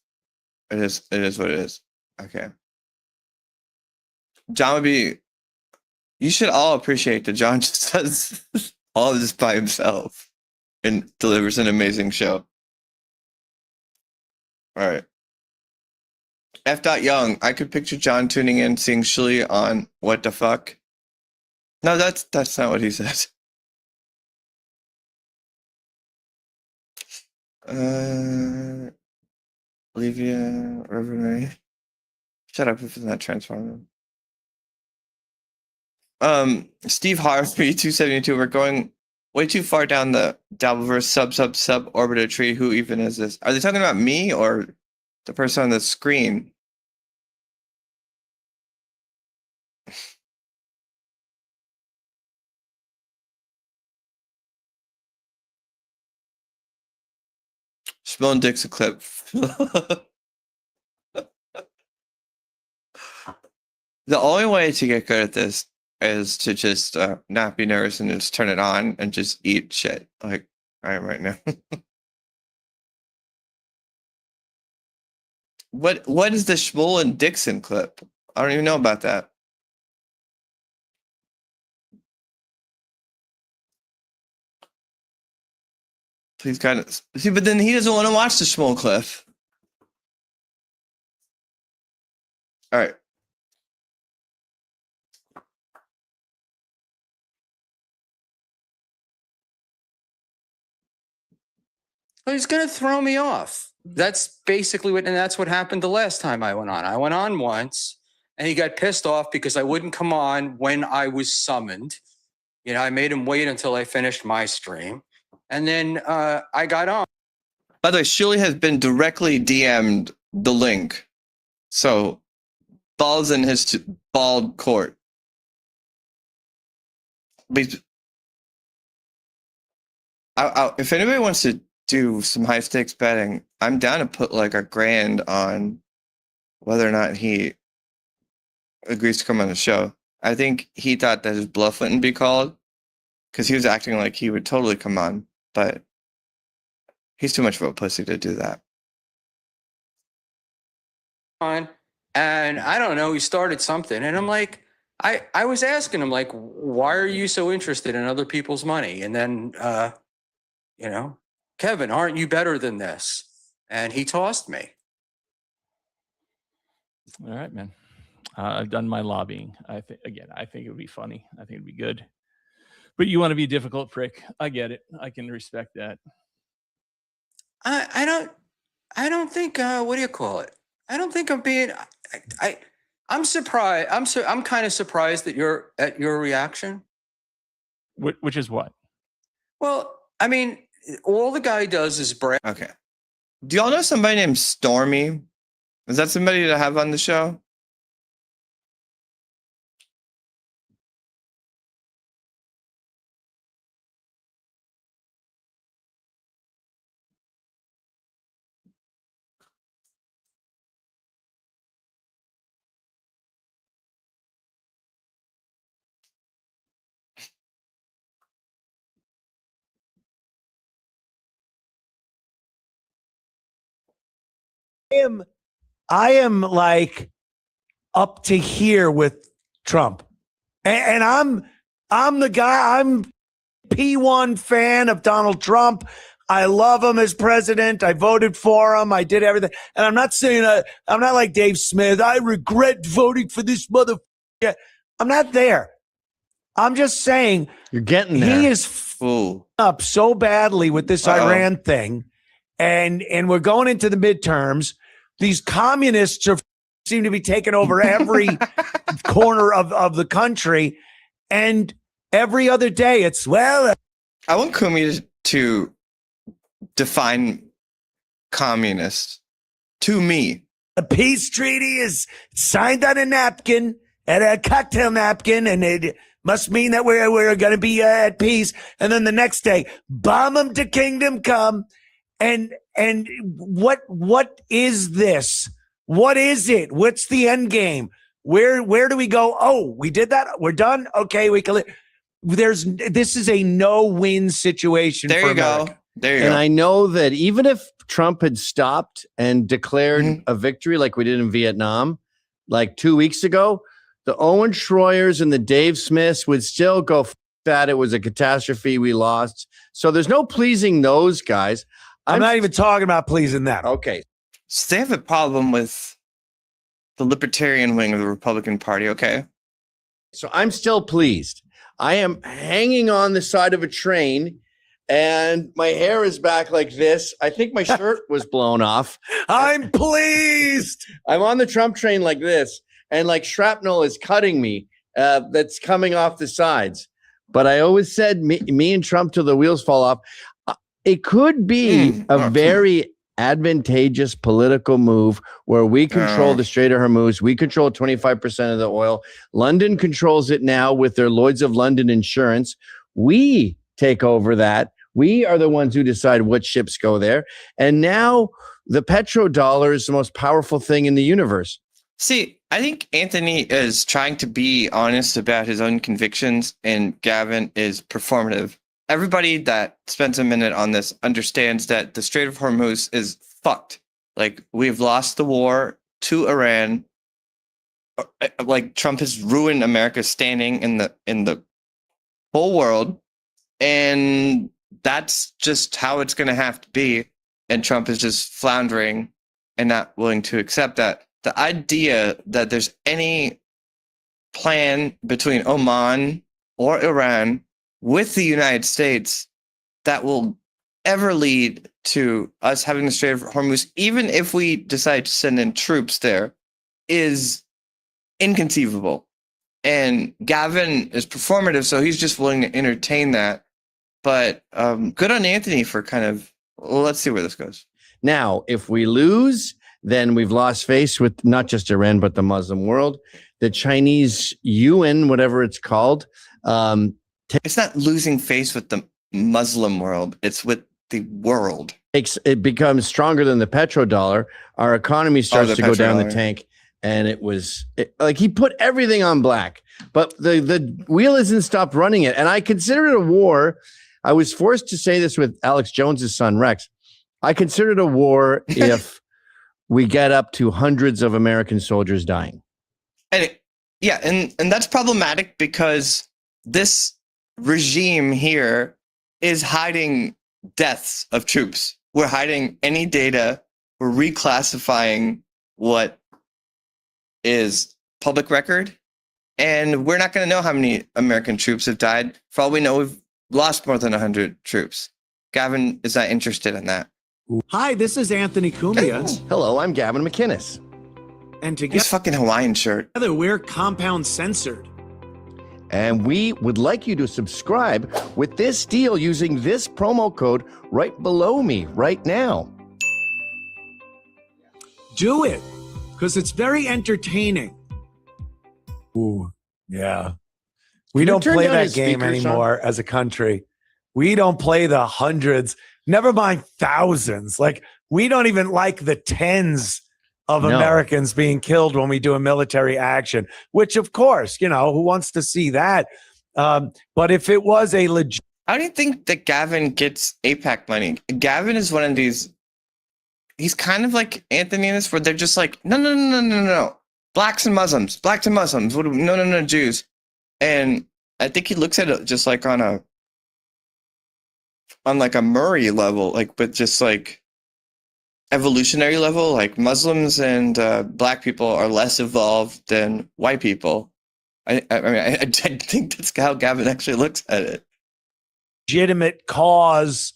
It is what it is. Okay. John would be you should all appreciate that John just does all of this by himself and delivers an amazing show. All right. F. Young, I could picture John tuning in, seeing Shuli on What the Fuck. No, that's not what he said. Olivia, Reverend. Shut up if it's not transformer. Steve Harvey 272. We're going way too far down the Dabbleverse sub orbiter tree. Who even is this? Are they talking about me or the person on the screen? Schmill and Dick's a clip. The only way to get good at this is to just not be nervous and just turn it on and just eat shit like I am right now. What is the Schmoll and Dixon clip? I don't even know about that. Please guidance. See, but then he doesn't want to watch the Schmoll clip. All right. He's going to throw me off. That's basically what, and that's what happened the last time I went on. I went on once and he got pissed off because I wouldn't come on when I was summoned. You know, I made him wait until I finished my stream. And then I got on. By the way, Shuli has been directly DM'd the link. So, ball's in his bald court. But if anybody wants to do some high stakes betting, I'm down to put like $1,000 on whether or not he agrees to come on the show. I think he thought that his bluff wouldn't be called because he was acting like he would totally come on, but he's too much of a pussy to do that. And I don't know, he started something. And I'm like, I was asking him, like, why are you so interested in other people's money? And then, you know, Kevin, aren't you better than this? And he tossed me. All right, man. I've done my lobbying. I think it would be funny. I think it'd be good. But you want to be a difficult prick. I get it. I can respect that. I don't think, what do you call it? I don't think I'm being, I'm surprised. I'm kind of surprised at your reaction. Which is what? Well, I mean, all the guy does is brag. Okay. Do y'all know somebody named Stormee? Is that somebody to have on the show? I am like up to here with Trump, and I'm the guy. I'm P1 fan of Donald Trump. I love him as president. I voted for him. I did everything, and I'm not saying I'm not like Dave Smith. I regret voting for this motherfucker. I'm not there. I'm just saying you're getting there. He is up so badly with this Iran thing, and we're going into the midterms. These communists seem to be taking over every corner of the country, and every other day it's, well, I want Kumi to define communist to me. A peace treaty is signed on a napkin, at a cocktail napkin, and it must mean that we're going to be at peace. And then the next day, bomb them to kingdom come. And what is this? What is it? What's the end game? Where do we go? Oh, we did that. We're done. Okay, we can. This is a no-win situation. There for you America. go. There you and go. I know that even if Trump had stopped and declared a victory like we did in Vietnam, like 2 weeks ago, the Owen Schroyers and the Dave Smiths would still go that it was a catastrophe. We lost. So there's no pleasing those guys. I'm not even talking about pleasing them. Okay. So they have a problem with the libertarian wing of the Republican Party, okay? So I'm still pleased. I am hanging on the side of a train, and my hair is back like this. I think my shirt was blown off. I'm pleased. I'm on the Trump train like this, and like shrapnel is cutting me. That's coming off the sides. But I always said, me and Trump till the wheels fall off. It could be a very advantageous political move where we control the Strait of Hormuz. We control 25% of the oil. London controls it now with their Lloyd's of London insurance. We take over that. We are the ones who decide what ships go there. And now the petrodollar is the most powerful thing in the universe. See, I think Anthony is trying to be honest about his own convictions, and Gavin is performative. Everybody that spends a minute on this understands that the Strait of Hormuz is fucked. Like, we've lost the war to Iran. Like, Trump has ruined America's standing in the whole world, and that's just how it's going to have to be. And Trump is just floundering and not willing to accept that. The idea that there's any plan between Oman or Iran with the United States that will ever lead to us having the Strait of Hormuz, even if we decide to send in troops there, is inconceivable. And Gavin is performative, so he's just willing to entertain that. But good on Anthony for kind of, well, let's see where this goes. Now, if we lose, then we've lost face with not just Iran, but the Muslim world. The Chinese yuan, whatever it's called. It's not losing face with the Muslim world. It's with the world. It becomes stronger than the petrodollar. Our economy starts to go down the tank. And it was like he put everything on black, but the wheel hasn't stopped running it. And I consider it a war. I was forced to say this with Alex Jones's son, Rex. I consider it a war if we get up to hundreds of American soldiers dying. And that's problematic because this regime here is hiding deaths of troops. We're hiding any data. We're reclassifying what is public record, and we're not going to know how many American troops have died. For all we know, we've lost more than 100 troops. Gavin is not interested in that. Hi, this is Anthony Cumia. Hello, I'm Gavin McInnes. And His fucking Hawaiian shirt. together, we're Compound Censored. And we would like you to subscribe with this deal using this promo code right below me right now. Do it, because it's very entertaining. Ooh, yeah. We don't turn play down that his game speaker, Sean? anymore as a country. We don't play the hundreds, never mind thousands. Like, we don't even like the tens of No. Americans being killed when we do a military action, which, of course, you know, who wants to see that? But if it was a legit. How do you think that Gavin gets APAC money? Gavin is one of these. He's kind of like Anthony in this, where they're just like, no. Blacks and Muslims. No, Jews. And I think he looks at it just like on like a Murray level, like, but just like evolutionary level, like Muslims and black people are less evolved than white people. I think that's how Gavin actually looks at it. Legitimate cause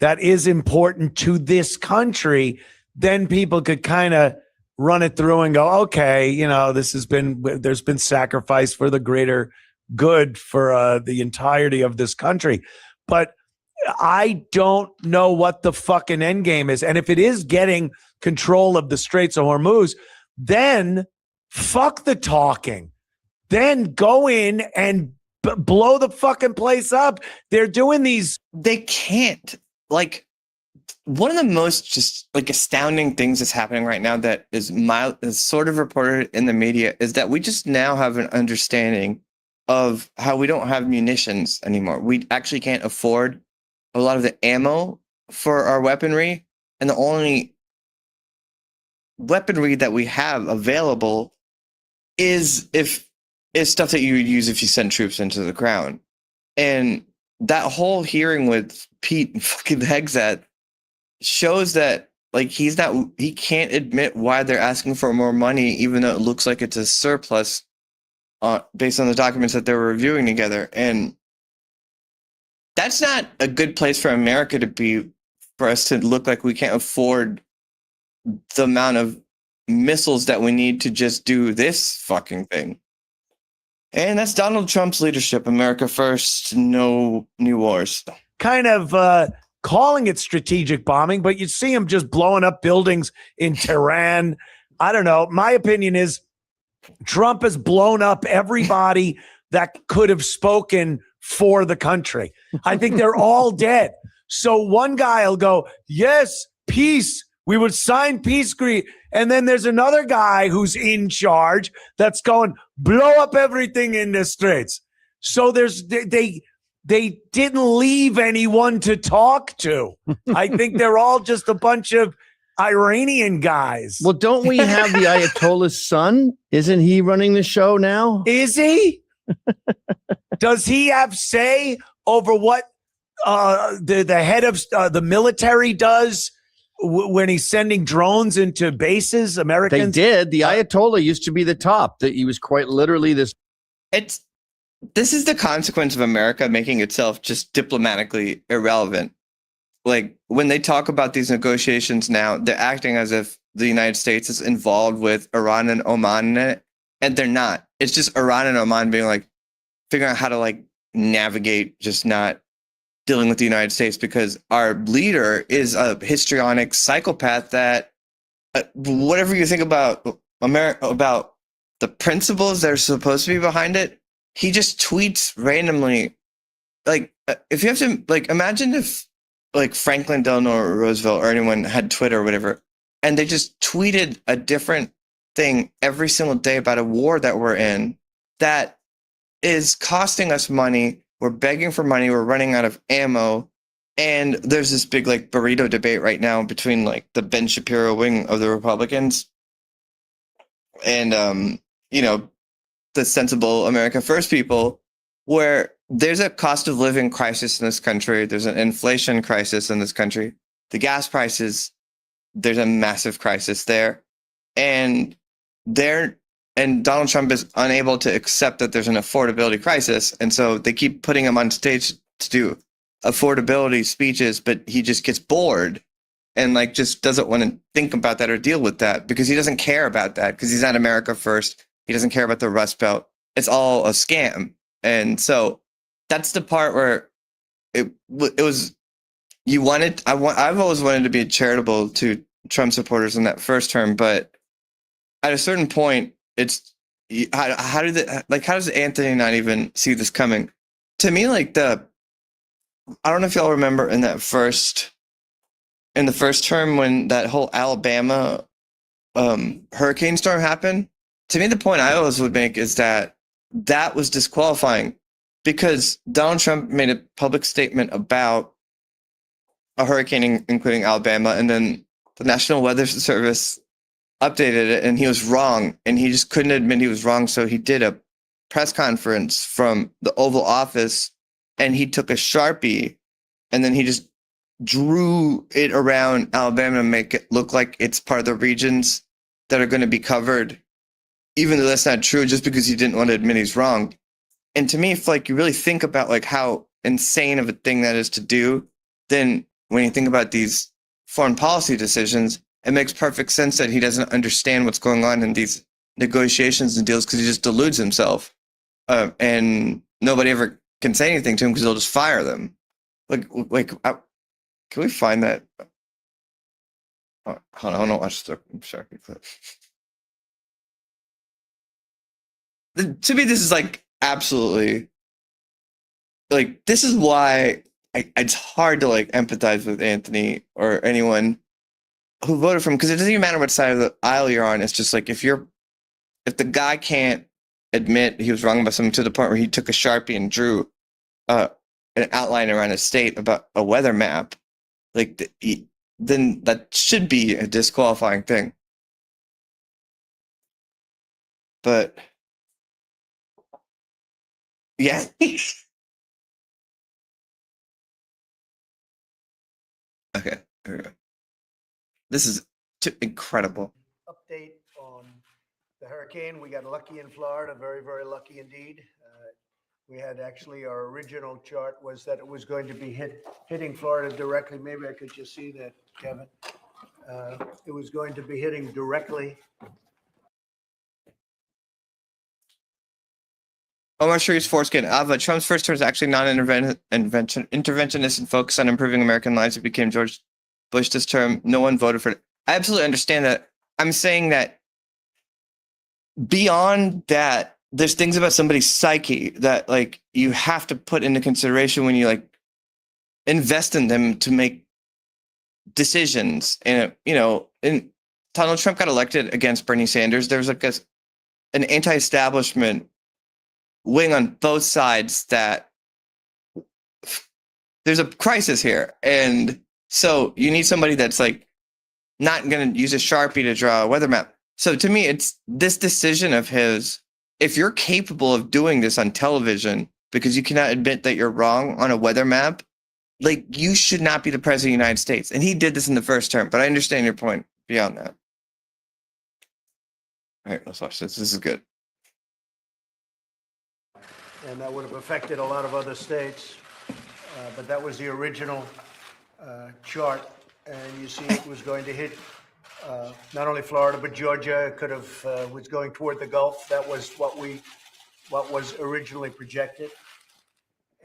that is important to this country, then people could kind of run it through and go, okay, you know, there's been sacrifice for the greater good for the entirety of this country. But I don't know what the fucking end game is. And if it is getting control of the Straits of Hormuz, then fuck the talking. Then go in and blow the fucking place up. They're doing these. They can't. Like, one of the most just like astounding things that's happening right now that is sort of reported in the media is that we just now have an understanding of how we don't have munitions anymore. We actually can't afford a lot of the ammo for our weaponry, and the only weaponry that we have available is stuff that you would use if you send troops into the ground. And that whole hearing with Pete fucking Hegseth shows that, like, he can't admit why they're asking for more money, even though it looks like it's a surplus based on the documents that they were reviewing together. And that's not a good place for America to be, for us to look like we can't afford the amount of missiles that we need to just do this fucking thing. And that's Donald Trump's leadership. America first, no new wars. Kind of calling it strategic bombing, but you see him just blowing up buildings in Tehran. I don't know. My opinion is Trump has blown up everybody that could have spoken for the country. I think they're all dead. So one guy will go, yes, peace. We would sign peace agreement. And then there's another guy who's in charge that's going, blow up everything in the streets. So they didn't leave anyone to talk to. I think they're all just a bunch of Iranian guys. Well, don't we have the Ayatollah's son? Isn't he running the show now? Is he? Does he have say over what the head of the military does when he's sending drones into bases? Americans? They did. The Ayatollah used to be the top. That he was quite literally this. This is the consequence of America making itself just diplomatically irrelevant. Like when they talk about these negotiations now, they're acting as if the United States is involved with Iran and Oman in it, and they're not. It's just Iran and Oman being like, figuring out how to like navigate just not dealing with the United States, because our leader is a histrionic psychopath that whatever you think about America, about the principles that are supposed to be behind it, he just tweets randomly. Like if you have to, like, imagine if like Franklin Delano Roosevelt or anyone had Twitter or whatever, and they just tweeted a different thing every single day about a war that we're in that is costing us money. We're begging for money. We're running out of ammo. And there's this big like burrito debate right now between like the Ben Shapiro wing of the Republicans and, you know, the sensible America First people, where there's a cost of living crisis in this country. There's an inflation crisis in this country. The gas prices, there's a massive crisis there. And Donald Trump is unable to accept that there's an affordability crisis. And so they keep putting him on stage to do affordability speeches, but he just gets bored and like just doesn't want to think about that or deal with that because he doesn't care about that because he's not America First. He doesn't care about the Rust Belt. It's all a scam. And so that's the part where it was, I've always wanted to be charitable to Trump supporters in that first term, but at a certain point, it's how does Anthony not even see this coming? To me, like I don't know if y'all remember in the first term when that whole Alabama hurricane storm happened. To me, the point I always would make is that was disqualifying because Donald Trump made a public statement about a hurricane, including Alabama, and then the National Weather Service updated it and he was wrong and he just couldn't admit he was wrong. So he did a press conference from the Oval Office and he took a Sharpie and then he just drew it around Alabama to make it look like it's part of the regions that are going to be covered, even though that's not true, just because he didn't want to admit he's wrong. And to me, if like you really think about like how insane of a thing that is to do, then when you think about these foreign policy decisions, it makes perfect sense that he doesn't understand what's going on in these negotiations and deals because he just deludes himself. And nobody ever can say anything to him because they'll just fire them. Can we find that? Oh, hold on, I want to watch the Sharpie clip. To me, this is like absolutely like this is why it's hard to like empathize with Anthony or anyone who voted for him because it doesn't even matter what side of the aisle you're on. It's just like if the guy can't admit he was wrong about something to the point where he took a Sharpie and drew an outline around a state about a weather map, like then that should be a disqualifying thing. But yeah. Okay, here we go. This is incredible. Update on the hurricane. We got lucky in Florida, very, very lucky indeed. We had actually our original chart was that it was going to be hitting Florida directly. Maybe I could just see that, Kevin. It was going to be hitting directly. Omar Sharif's foreskin. Ava, Trump's first term is actually non-interventionist and focused on improving American lives. It became George Bush this term. No one voted for it. I absolutely understand that. I'm saying that beyond that, there's things about somebody's psyche that like you have to put into consideration when you like invest in them to make decisions. And Donald Trump got elected against Bernie Sanders. There's like an anti-establishment wing on both sides that there's a crisis here. And so you need somebody that's like not going to use a Sharpie to draw a weather map. So to me, it's this decision of his. If you're capable of doing this on television because you cannot admit that you're wrong on a weather map, like you should not be the president of the United States. And he did this in the first term, but I understand your point beyond that. All right, let's watch this. This is good. And that would have affected a lot of other states. But that was the original chart. And you see it was going to hit not only Florida, but Georgia. It could have was going toward the Gulf. That was what was originally projected.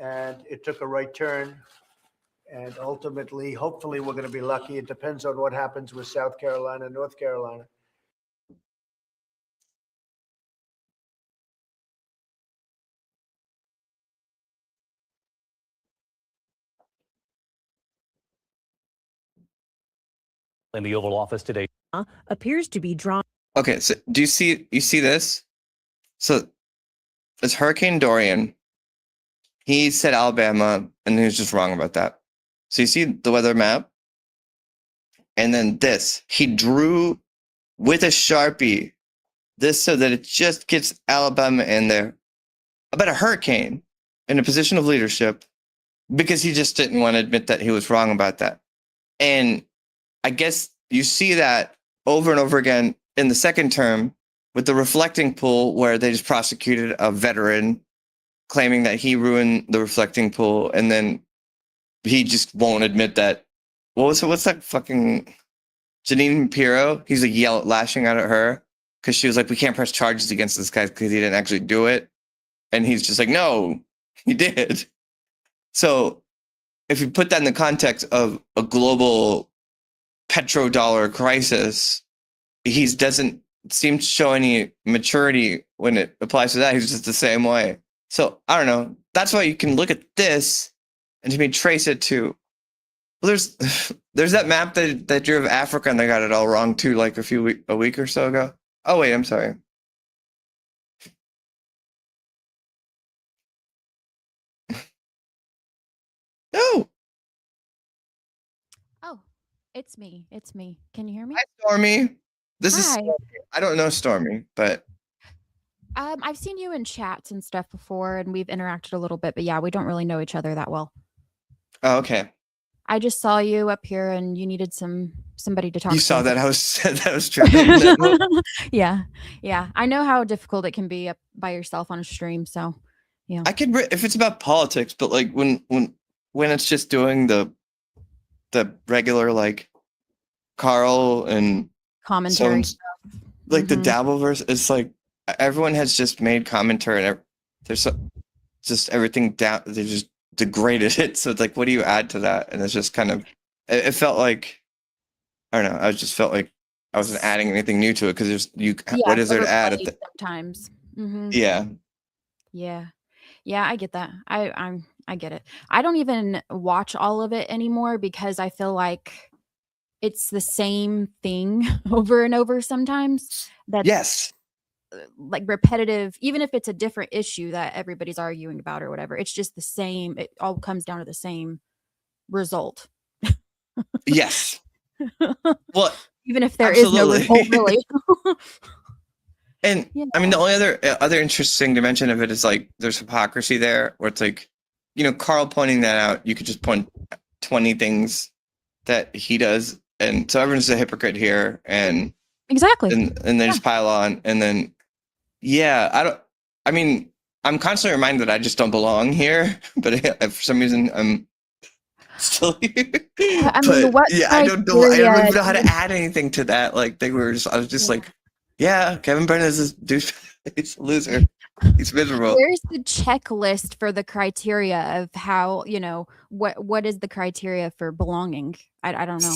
And it took a right turn. And ultimately, hopefully, we're going to be lucky. It depends on what happens with South Carolina and North Carolina. In the Oval Office today appears to be drawn. Okay, so you see this? So it's Hurricane Dorian. He said Alabama, and he was just wrong about that. So you see the weather map, and then this. He drew with a Sharpie this so that it just gets Alabama in there about a hurricane in a position of leadership because he just didn't want to admit that he was wrong about that. And I guess you see that over and over again in the second term with the reflecting pool where they just prosecuted a veteran claiming that he ruined the reflecting pool. And then he just won't admit that. What's that fucking Janine Pirro? He's like lashing out at her because she was like, we can't press charges against this guy because he didn't actually do it. And he's just like, no, he did. So if you put that in the context of a global petrodollar crisis, he doesn't seem to show any maturity when it applies to that. He's just the same way. So I don't know. That's why you can look at this and to me trace it to. Well, there's that map that drew of Africa and they got it all wrong too, like a week or so ago. Oh wait, I'm sorry. No. Oh, it's me. It's me. Can you hear me? Hi, Stormee. This Hi. is Stormee. I don't know Stormee, but I've seen you in chats and stuff before, and we've interacted a little bit, but yeah, we don't really know each other that well. oh, okay. I just saw you up here, and you needed somebody to talk. You to. saw that I was trying. Yeah, yeah. I know how difficult it can be up by yourself on a stream. So, yeah. I could if it's about politics, but like when it's just doing the regular like Carl and Commentary some, like the Dabbleverse, it's like everyone has just made commentary and there's just everything down. They just degraded it. So it's like, what do you add to that? And it's just kind of it felt like I don't know. I just felt like I wasn't adding anything new to it because there's what is there to add? Sometimes. Yeah. Yeah. Yeah, I get that. I get it. I don't even watch all of it anymore because I feel like it's the same thing over and over sometimes. That's yes. Like repetitive, even if it's a different issue that everybody's arguing about or whatever. It's just the same. It all comes down to the same result. Yes. Well, even if there is no result, really. And I mean, the only other interesting dimension of it is like there's hypocrisy there, where it's like, Carl pointing that out. You could just point 20 things that he does, and so everyone's a hypocrite here, and exactly, and they just pile on, and then I'm I'm constantly reminded that I just don't belong here, but for some reason I'm still here. I But mean, what yeah, I don't know. I don't criteria even know how to do you- add anything to that. Like I was just like, yeah, Kevin Brennan is a douche. He's a loser. He's miserable. Where's the checklist for the criteria of how, what is the criteria for belonging? I don't know.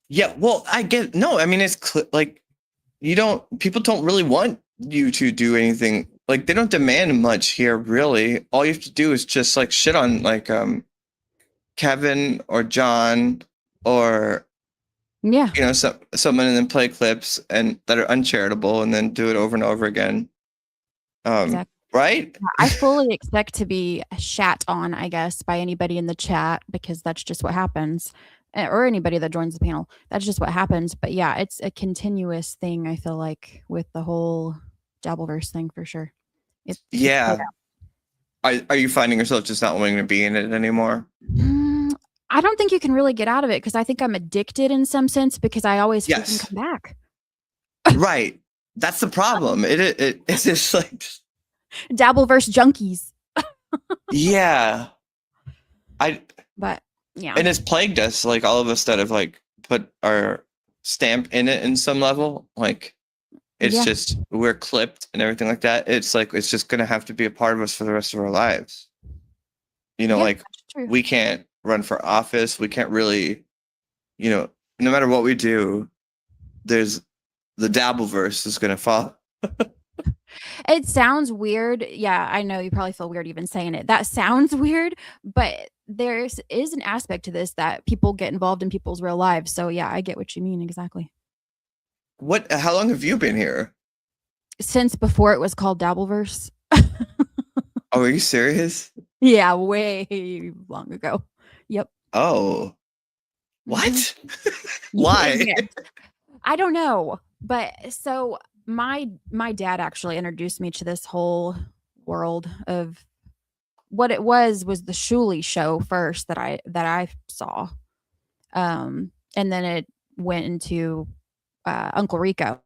Yeah, well, I get no. I mean, it's like people don't really want you to do anything. Like they don't demand much here, really. All you have to do is just like shit on like Kevin or John or someone, and then play clips and that are uncharitable, and then do it over and over again. Exactly. Right? I fully expect to be shat on, I guess, by anybody in the chat because that's just what happens. Or anybody that joins the panel. That's just what happens. But yeah, it's a continuous thing, I feel like, with the whole Dabbleverse thing for sure. Yeah. Are you finding yourself just not wanting to be in it anymore? I don't think you can really get out of it because I think I'm addicted in some sense because I always freaking come back. Right. That's the problem. It's just like Dabbleverse junkies. Yeah. But yeah. And it's plagued us, like all of us that have like put our stamp in it in some level. Like it's just we're clipped and everything like that. It's like it's just gonna have to be a part of us for the rest of our lives. Like we can't run for office. We can't really, no matter what we do, there's the Dabbleverse is gonna fall. It sounds weird. Yeah, I know you probably feel weird even saying it. That sounds weird, but there is an aspect to this that people get involved in people's real lives. So yeah, I get what you mean exactly. How long have you been here? Since before it was called Dabbleverse. Oh, are you serious? Yeah, way long ago. Yep. Oh. What? Why? Yeah. I don't know. But so my dad actually introduced me to this whole world of what it was the Shuli show first that I saw. And then it went into Uncle Rico.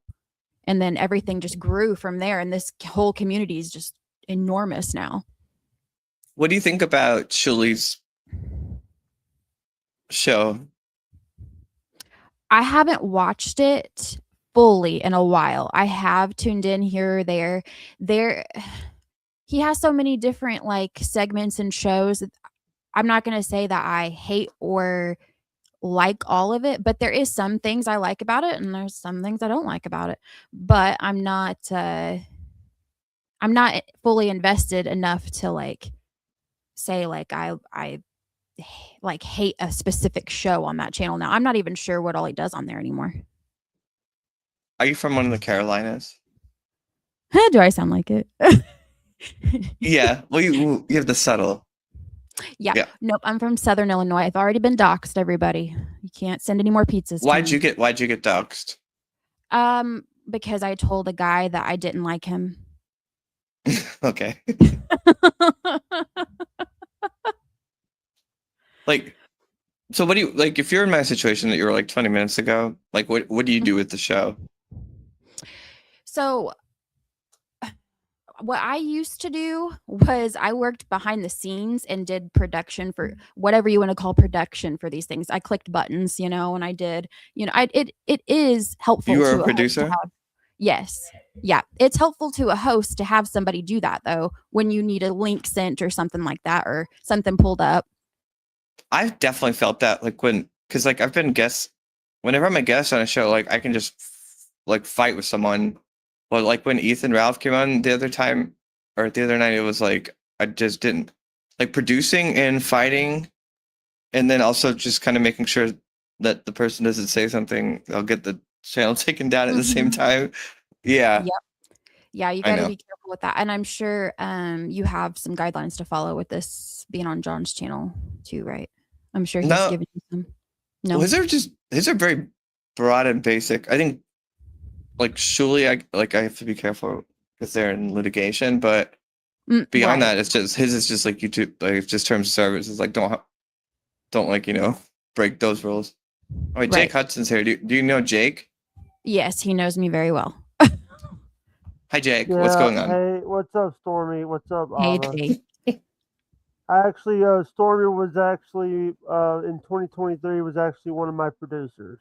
And then everything just grew from there. And this whole community is just enormous now. What do you think about Shuli's show? I haven't watched it fully in a while. I have tuned in here or there. He has so many different like segments and shows. I'm not going to say that I hate or like all of it, but there is some things I like about it and there's some things I don't like about it. But I'm not fully invested enough to like say like I like hate a specific show on that channel now. I'm not even sure what all he does on there anymore. Are you from one of the Carolinas? Do I sound like it? Yeah. Well, you have the subtle. Yeah. Nope. I'm from Southern Illinois. I've already been doxxed, everybody. You can't send any more pizzas. Why'd you get doxxed? Because I told a guy that I didn't like him. Okay. Like, so what do you like if you're in my situation that you were like 20 minutes ago? Like, what do you do with the show? So what I used to do was I worked behind the scenes and did production for whatever you want to call production for these things. I clicked buttons, and I did, it is helpful. You were to a producer? Yes. Yeah. It's helpful to a host to have somebody do that though, when you need a link sent or something like that, or something pulled up. I've definitely felt that because like I've been whenever I'm a guest on a show, like I can just like fight with someone. Well, like when Ethan Ralph came on the other night, it was like I just didn't like producing and fighting, and then also just kind of making sure that the person doesn't say something. I'll get the channel taken down at the same time. Yeah. Yep. Yeah, you got to be careful with that, and I'm sure you have some guidelines to follow with this being on John's channel too, right? I'm sure he's giving you some. No, well, his are very broad and basic. I think. Like Shuli, I have to be careful because they're in litigation, but beyond that, it's just his is just like YouTube, like it's just terms of service. It's like don't like break those rules. Oh wait, Jake Hudson's here. Do you know Jake? Yes, he knows me very well. Hi, Jake. What's going on? Hey, what's up, Stormee? What's up, Hey, Ava? Jake. I actually, Stormee was actually in 2023 was actually one of my producers.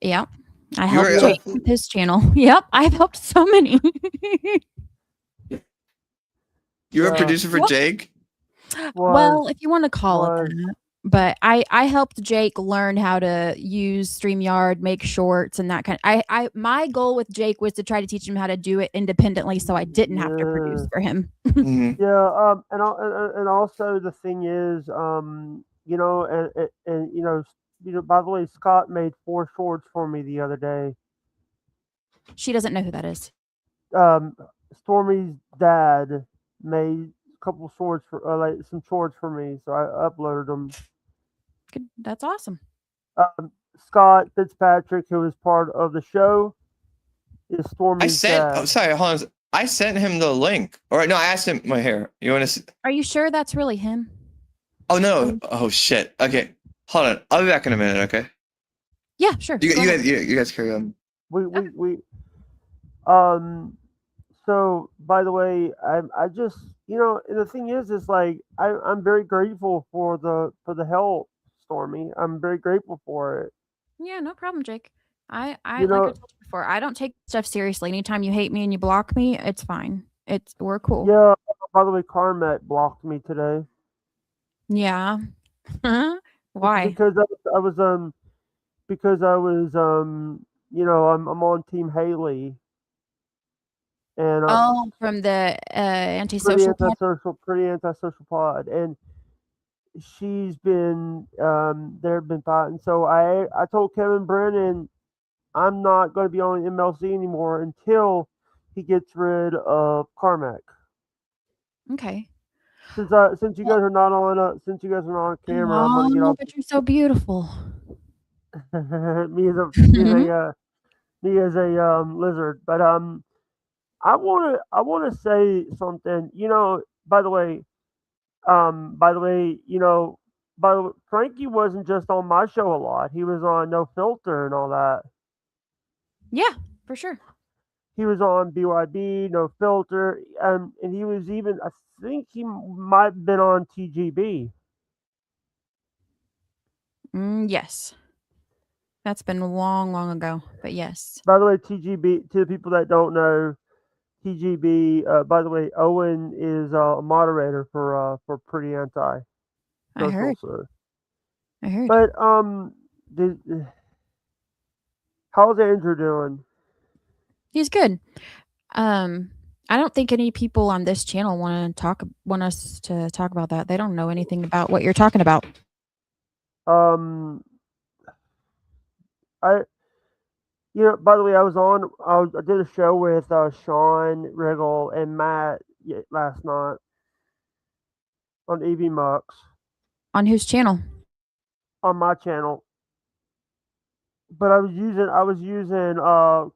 Yep. I You helped were- Jake with his channel. Yep. I've helped so many. You're a Yeah. producer for What? Jake? Well, if you want to call was. it that. But I helped Jake learn how to use StreamYard, make shorts and that kind of I my goal with Jake was to try to teach him how to do it independently so I didn't have to produce for him. Yeah, and also the thing is, you know, and you know, by the way, Scott made 4 shorts for me the other day. She doesn't know who that is. Stormy's dad made a couple shorts for like some shorts for me, so I uploaded them. Good. That's awesome. Scott Fitzpatrick, who is part of the show, is Stormy's I sent. dad. Oh, sorry. Hold on. I sent him the link. Or no, I asked him. My hair. You want to? Are you sure that's really him? Oh no. Oh shit. Okay. Hold on. I'll be back in a minute. Okay. Yeah, sure. You Go ahead. guys carry on. We so by the way, I just, you know, and the thing is like I'm very grateful for the help, Stormee. I'm very grateful for it. Yeah, no problem, Jake. I You like know- I told you before, I don't take stuff seriously. Anytime you hate me and you block me, it's fine. We're cool. Yeah, by the way, Carmet blocked me today. Yeah. Why? Because I was you know, I'm on Team Haley. And Oh, from the antisocial pod? pretty antisocial pod, and she's been they've been fighting. So I told Kevin Brennan I'm not going to be on MLC anymore until he gets rid of Carmack. Okay. Since you guys are not on camera, I'm gonna get Oh, off. but you're so beautiful. me as a lizard, but I want to say something. You know, by the way, you know, Frankie wasn't just on my show a lot. He was on No Filter and all that. Yeah, for sure. He was on BYB, No Filter, and he was even, I think he might have been on TGB. Yes. That's been long, long ago, but yes. By the way, TGB, to the people that don't know, TGB, by the way, Owen is a moderator for Pretty Anti. I heard. So. I heard. But how's Andrew doing? He's good. I don't think any people on this channel want us to talk about that. They don't know anything about what you're talking about. You know, by the way, I did a show with Sean Riggle and Matt last night on EV Mux. On whose channel? On my channel. But I was using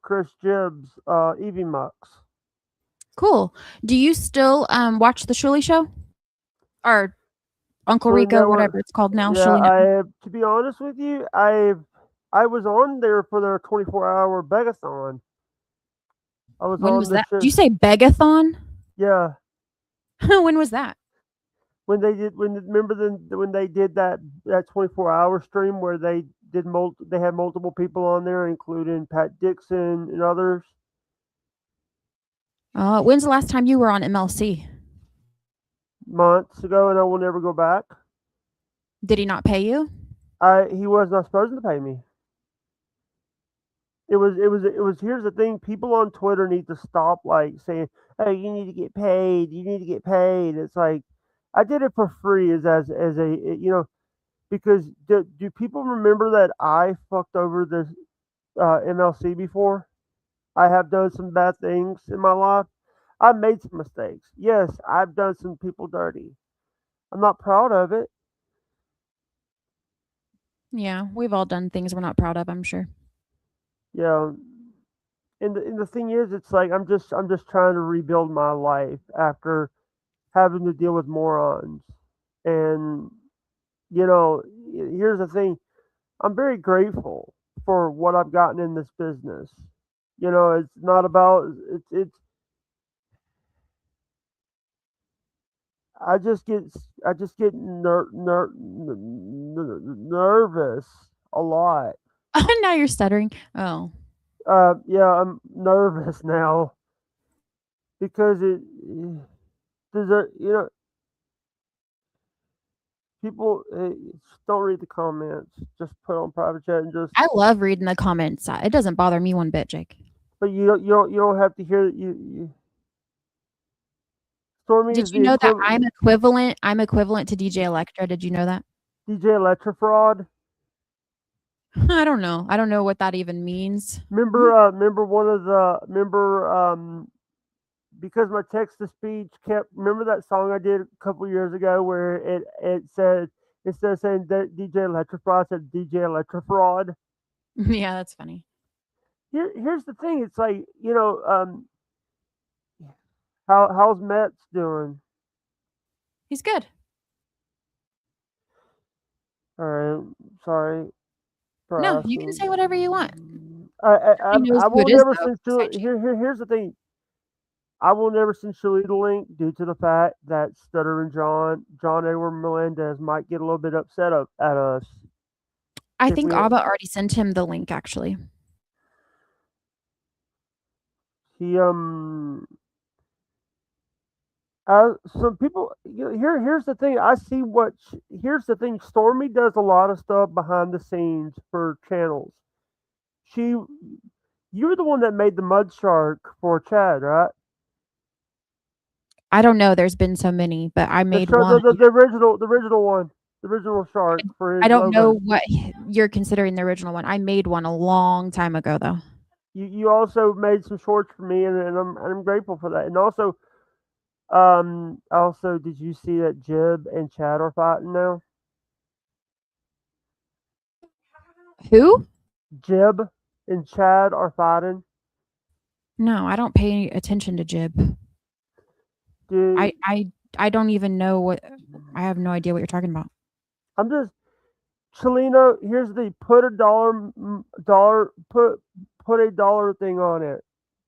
Chris Gibbs EV Mux. Cool. Do you still watch the Shuli show? Or Uncle Shuli Rico, Network. whatever it's called now. Yeah, Shuli Network. to be honest with you, I was on there for their 24-hour begathon. When was that? Did you say begathon? Yeah. When was that? When they did when they did that 24-hour stream where they had multiple people on there, including Pat Dixon and others. When's the last time you were on MLC? Months ago, and I will never go back. Did he not pay you? He was not supposed to pay me. It was here's the thing, people on Twitter need to stop like saying, "Hey, you need to get paid. You need to get paid." It's like I did it for free as a you know, because do people remember that I fucked over this MLC before? I have done some bad things in my life. I've made some mistakes. Yes, I've done some people dirty. I'm not proud of it. Yeah, we've all done things we're not proud of, I'm sure. Yeah. And the thing is, it's like I'm just trying to rebuild my life after having to deal with morons. And you know, here's the thing. I'm very grateful for what I've gotten in this business. You know, it's not about I just get nervous a lot. Now you're stuttering. Oh. Yeah, I'm nervous now because people don't read the comments. Just put on private chat and just. I love reading the comments. It doesn't bother me one bit, Jake. But you don't have to hear you. Stormee Did is you the know that I'm equivalent? I'm equivalent to DJ Electra. Did you know that? DJ Electra fraud. I don't know. I don't know what that even means. Remember one of the because my text to speech kept. Remember that song I did a couple years ago where it said instead of saying DJ Electra fraud, it said DJ Electra fraud. Yeah, that's funny. Here's the thing. It's like how's Mets doing? He's good. All right. Sorry. No, you can say whatever you want. I knows who will it is, never though, send besides Shuli. Here's the thing. I will never send Shuli the link due to the fact that Stuttering John Edward Melendez might get a little bit upset at us. I think Abba already sent him the link, actually. He some people here's the thing. Here's the thing. Stormee does a lot of stuff behind the scenes for channels. You were the one that made the mud shark for Chad, right? I don't know. There's been so many, but I made one. The original one. The original shark for his I don't know logo. what you're considering the original one. I made one a long time ago, though. You also made some shorts for me, and I'm grateful for that. And also, did you see that Jib and Chad are fighting now? Who? Jib and Chad are fighting. No, I don't pay attention to Jib. Dude, I don't even know what. I have no idea what you're talking about. I'm just Chelino. Here's the put a dollar thing on it.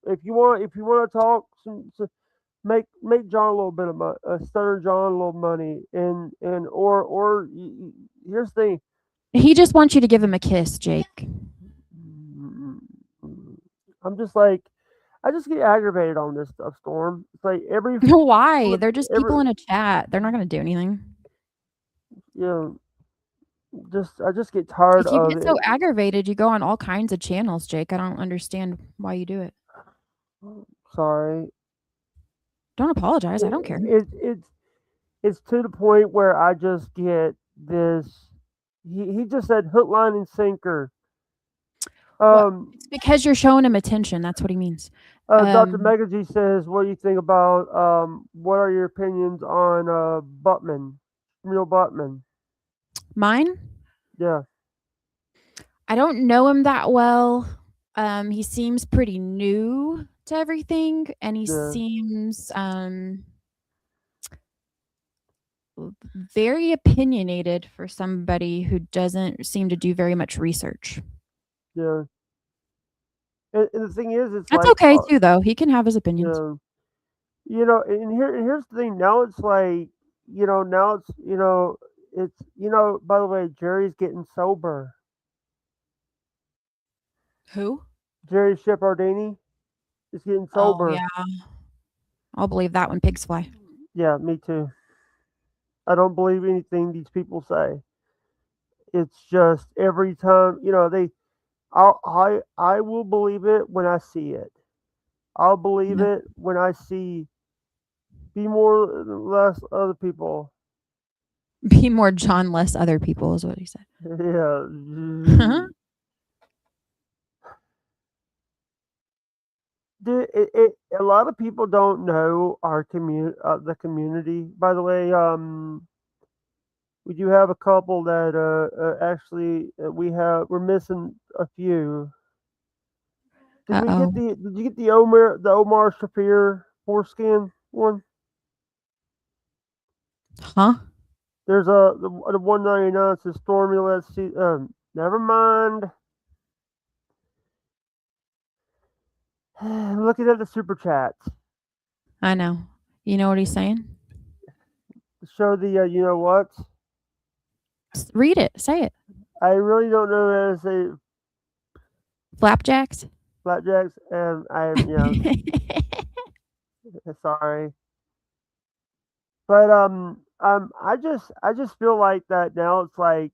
If you want to talk make John a little bit of money, Stuttering John a little money, and here's the thing. He just wants you to give him a kiss, Jake. I'm just like, I just get aggravated on this stuff, Storm. It's like every why? They're just people in a chat. They're not going to do anything. Yeah, I just get tired If you of get it. so aggravated, you go on all kinds of channels, Jake. I don't understand why you do it. Sorry. Don't apologize. I don't care. It's to the point where I just get this. He just said hook, line, and sinker. It's because you're showing him attention. That's what he means. Dr. Mega G says, "What do you think about? What are your opinions on Buttman, Real Buttman?" Mine? Yeah. I don't know him that well. He seems pretty new to everything, and he seems very opinionated for somebody who doesn't seem to do very much research. Yeah. And the thing is, it's That's like, okay too, though. He can have his opinions. And here's the thing. Now it's like, by the way, Jerry's getting sober. Who? Jerry Shepardini is getting sober. Oh, yeah. I'll believe that when pigs fly. Yeah, me too. I don't believe anything these people say. It's just every time, I will believe it when I see it. I'll believe it when I see be more less other people. Be more John, less other people is what he said. Yeah. Dude, a lot of people don't know our the community. By the way, we do have a couple that actually we're missing a few. Did you get the Omar Shafir foreskin one? Huh? There's the 199 says Stormee. Let's see. Never mind. I'm looking at the super chats. I know. You know what he's saying? show the you know what? Read it. Say it. I really don't know how to say Flapjacks. flapjacks, and sorry, but I just feel like that now. It's like,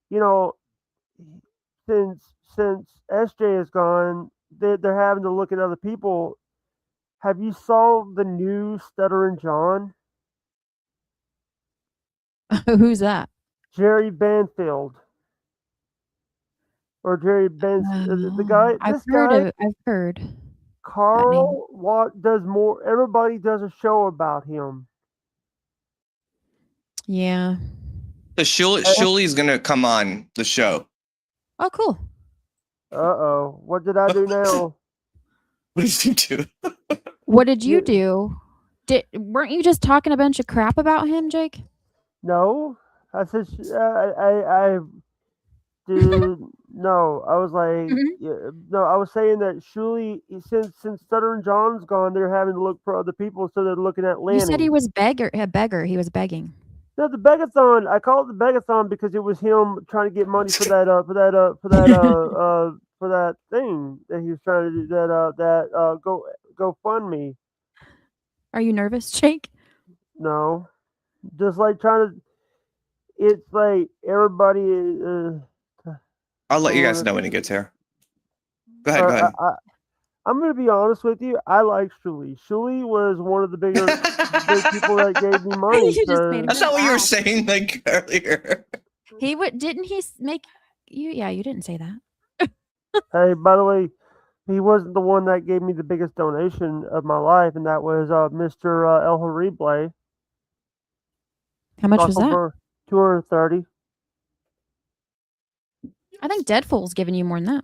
you know, since SJ is gone, they're having to look at other people. Have you saw the new Stuttering John? Who's that? Jerry Banfield. Or Jerry Ben, the guy. I've heard. Carl what does more? Everybody does a show about him. Yeah. So Shuli's gonna come on the show. Oh, cool. Uh-oh. What did I do now? What did you do? What did you do? Weren't you just talking a bunch of crap about him, Jake? No. I said I did no. I was like no, I was saying that Shuli, since Stuttering John's gone, they're having to look for other people, so they're looking at Lanny. You said he was a beggar. He was begging. No, the begathon. I call it the begathon because it was him trying to get money for that for that thing that he was trying to do, that GoFundMe. Are you nervous, Jake? No, just like trying to. It's like everybody. I'll let you guys know when he gets here. Go ahead. Go ahead. I'm going to be honest with you. I like Shuli. Shuli was one of the big people that gave me money. That's not what you were saying like earlier. He didn't he make you? Yeah, you didn't say that. Hey, by the way, he wasn't the one that gave me the biggest donation of my life, and that was Mr. El Harible. How much was that? $230. I think Deadpool's giving you more than that.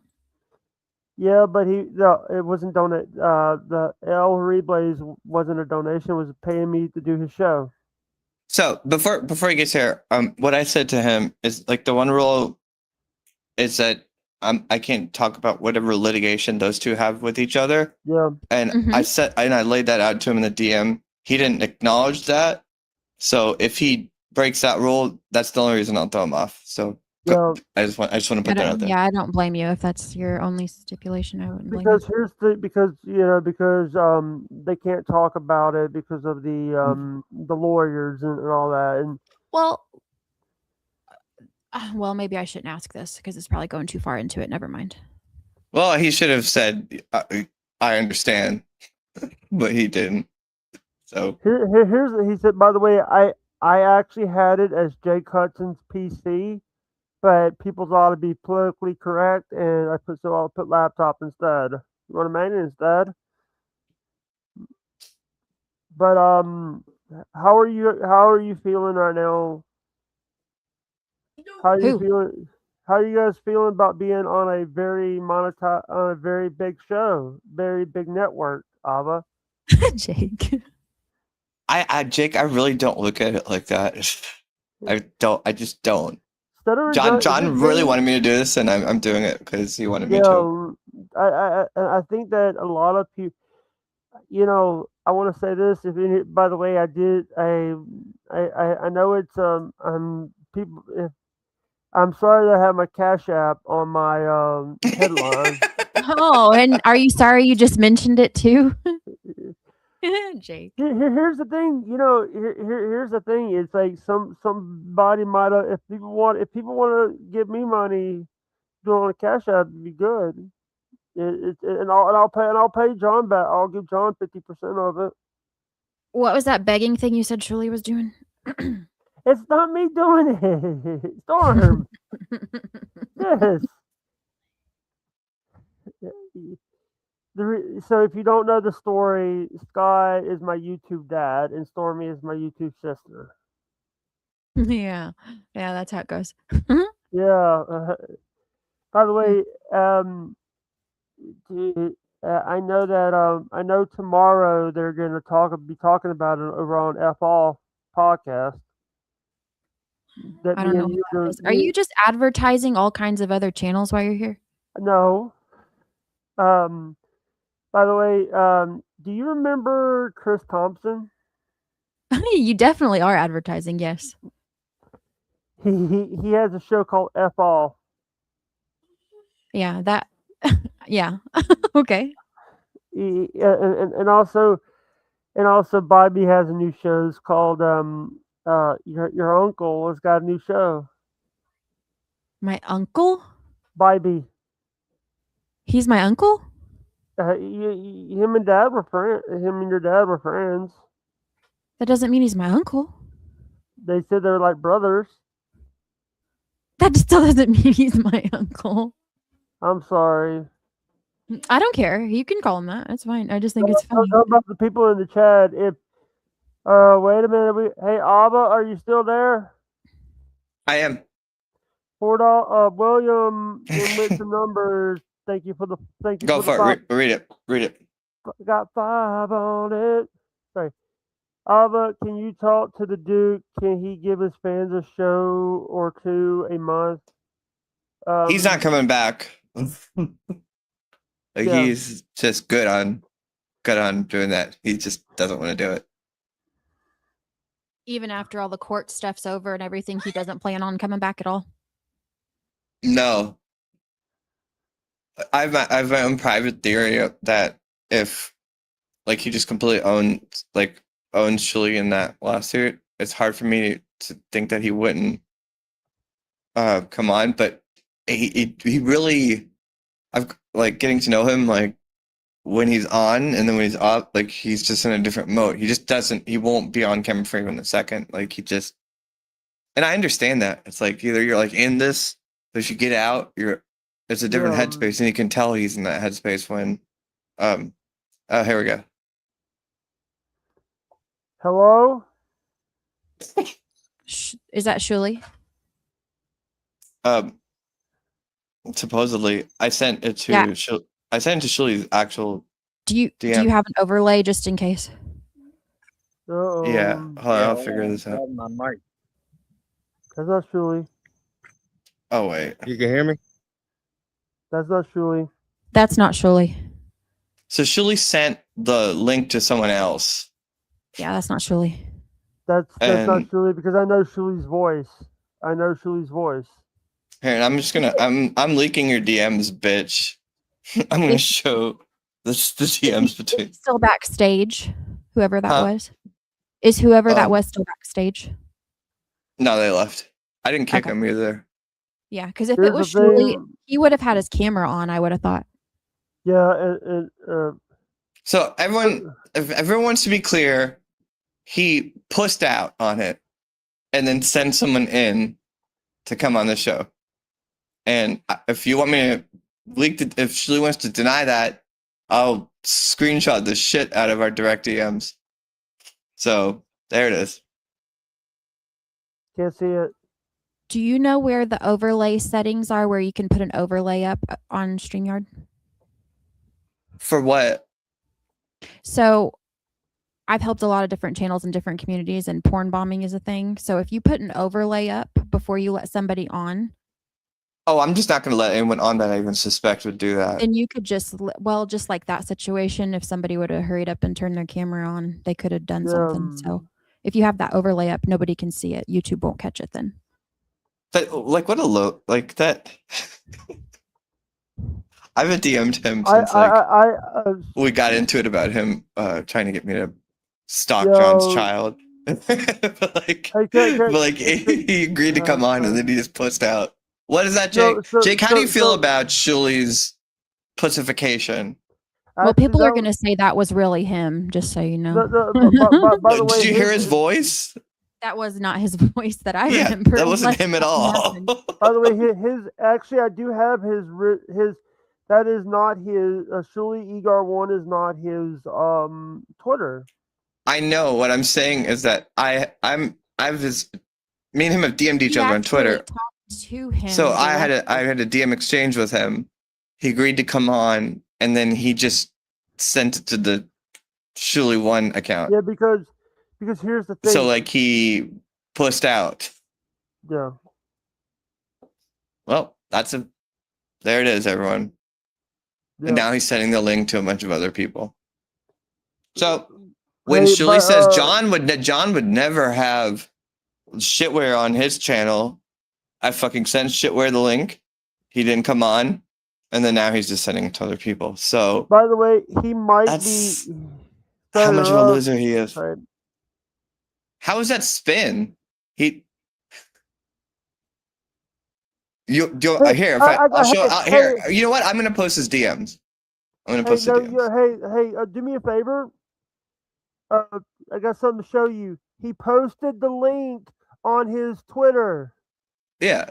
Yeah, but it wasn't donate. The El Harible wasn't a donation; it was paying me to do his show. So before he gets here, what I said to him is like the one rule is that I can't talk about whatever litigation those two have with each other. Yeah, and I laid that out to him in the DM. He didn't acknowledge that, so if he breaks that rule, that's the only reason I'll throw him off. So. Yeah. I just want to put that out there. Yeah, I don't blame you if that's your only stipulation. I wouldn't blame Because you. because they can't talk about it because of the lawyers and all that. And well, maybe I shouldn't ask this because it's probably going too far into it. Never mind. Well, he should have said, "I understand," but he didn't. So he said. By the way, I actually had it as Jake Hudson's PC. But people ought to be politically correct, and I'll put laptop instead. You want a main instead? But how are you feeling right now? How are you feeling? How are you guys feeling about being on a very big show, very big network, Ava? Jake. Jake, I really don't look at it like that. I just don't. John really wanted me to do this, and I'm doing it because he wanted me to. I think that a lot of people, I want to say this. By the way, I know it's people. I'm sorry that I have my Cash App on my headline. Oh, and are you sorry you just mentioned it too? Jake. Here's the thing, here's the thing. It's like somebody might have, if people want to give me money doing a Cash App, it'd be good. I'll pay John back. I'll give John 50% of it. What was that begging thing you said Shuli was doing? It's not me doing it. Storm. Yes. So if you don't know the story, Sky is my YouTube dad and Stormee is my YouTube sister. Yeah, that's how it goes. Yeah. By the way, I know that I know tomorrow they're going to be talking about it over on FL podcast. I don't know. What that is. Are you just advertising all kinds of other channels while you're here? No. By the way, do you remember Chris Thompson? You definitely are advertising, yes. He has a show called F All. Yeah, that yeah. Okay. And also Bobby has a new show. It's called your uncle has got a new show. My uncle? Bobby. He's my uncle? Him and dad were friends. Him and your dad were friends. That doesn't mean he's my uncle. They said they're like brothers. That still doesn't mean he's my uncle. I'm sorry. I don't care. You can call him that. That's fine. I just think it's funny. How about the people in the chat? If wait a minute, hey Abba, are you still there? I am. William with the numbers. Thank you for the Go for for the it. Read it. Read it. Got 5 on it. Sorry. Abba, can you talk to the Duke? Can he give his fans a show or two a month? He's not coming back. Yeah. He's just good on doing that. He just doesn't want to do it. Even after all the court stuff's over and everything, he doesn't plan on coming back at all. No. I've my own private theory that if like he just completely owns Shuli in that lawsuit, it's hard for me to think that he wouldn't come on. But he really, I've like getting to know him, like when he's on and then when he's off, like he's just in a different mode. He won't be on camera for even a second. Like he just, and I understand that. It's like either you're like in this, so if you get out, it's a different headspace, and you can tell he's in that headspace when here we go. Hello? Is that Shuli? Supposedly I sent it to Yeah. I sent it to Shuli's actual Do you DM. have an overlay just in case? Yeah, hold on, I'll figure this out. My mic. That's not Shuli. Oh wait, you can hear me? That's not Shuli. That's not Shuli. So Shuli sent the link to someone else. Yeah, that's not Shuli. That's not And- Shuli because I know Shuli's voice. I know Shuli's voice. Here, and I'm just gonna I'm leaking your DMs, bitch. I'm gonna show the DMs between. Still backstage, whoever that Huh? was. Is whoever that Um, was still backstage? No, they left. I didn't kick them either. Yeah, because if Here's it was the Shuli, thing. he would have had his camera on, I would have thought. Yeah, So if everyone wants to be clear, he pussed out on it and then sent someone in to come on the show. And if you want me to leak it, if Shuli wants to deny that, I'll screenshot the shit out of our direct DMs. So there it is. can't see it. Do you know where the overlay settings are where you can put an overlay up on StreamYard? For what? So I've helped a lot of different channels in different communities, and porn bombing is a thing. So if you put an overlay up before you let somebody on, Oh, I'm just not going to let anyone on that I even suspect would do that. then you could just, just like that situation, if somebody would have hurried up and turned their camera on, they could have done something. So if you have that overlay up, nobody can see it. YouTube won't catch it then. That, like, what a low, like that. I've DM'd him since we got into it about him trying to get me to stalk John's child. but he agreed to come on and then he just pussed out. What is that, Jake? Jake, how do you feel about Shuli's pussification? Well, people are going to say that was really him, just so you know. By the way, Did you hear his voice? That was not his voice that I remember. That wasn't unless him at something all. happened. By the way, his actually, I do have his. That is not his. Shuli Egar 1 is not his Twitter. I know. What I'm saying is that me and him have DM'd each He other on actually Twitter. talked to him. So I had directly. a DM exchange with him. He agreed to come on, and then he just sent it to the Shuli 1 account. Yeah, because here's the thing. So like he pussed out. Yeah. Well, there it is, everyone. Yeah. And now he's sending the link to a bunch of other people. So when Hey, Shuli but, says John would never have Shitweigher on his channel. I fucking sent Shitweigher the link. He didn't come on, and then now he's just sending it to other people. So by the way, he might that's be. how much of a Sorry, loser he is. sorry. How is that spin? Here. I'll show. Here, you know what? I'm gonna post his DMs. I'm gonna post the DMs. Do me a favor. I got something to show you. He posted the link on his Twitter. Yeah.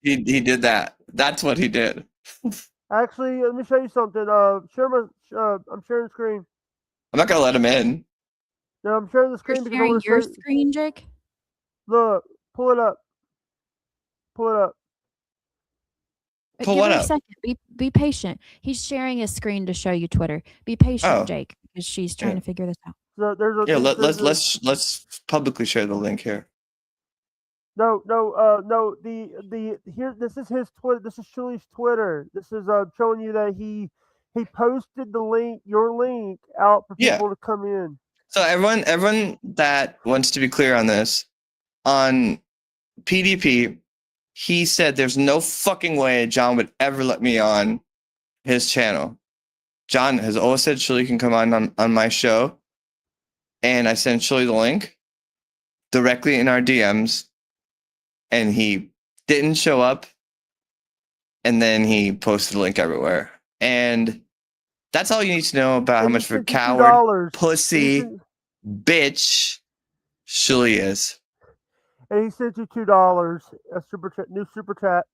He did that. That's what he did. Actually, let me show you something. I'm sharing the screen. I'm not gonna let him in. No, I'm sharing the screen because I Sharing want to your show. screen, Jake. Look, pull it up. Pull it up. Pull Give what her a up? second. Be patient. He's sharing a screen to show you Twitter. Be patient, Oh. Jake, because she's trying to figure this out. So there's a Yeah, let's publicly share the link here. No. Here. This is his Twitter. This is Shuli's Twitter. This is showing you that he posted the link, your link, out for Yeah. people to come in. So everyone that wants to be clear on this, on PDP, he said there's no fucking way John would ever let me on his channel. John has always said Shuli can come on my show, and I sent Shuli the link directly in our DMs, and he didn't show up, and then he posted the link everywhere. And that's all you need to know about how much of a coward, pussy, bitch Shuli is. And he sent you $2. A super chat, new super chat.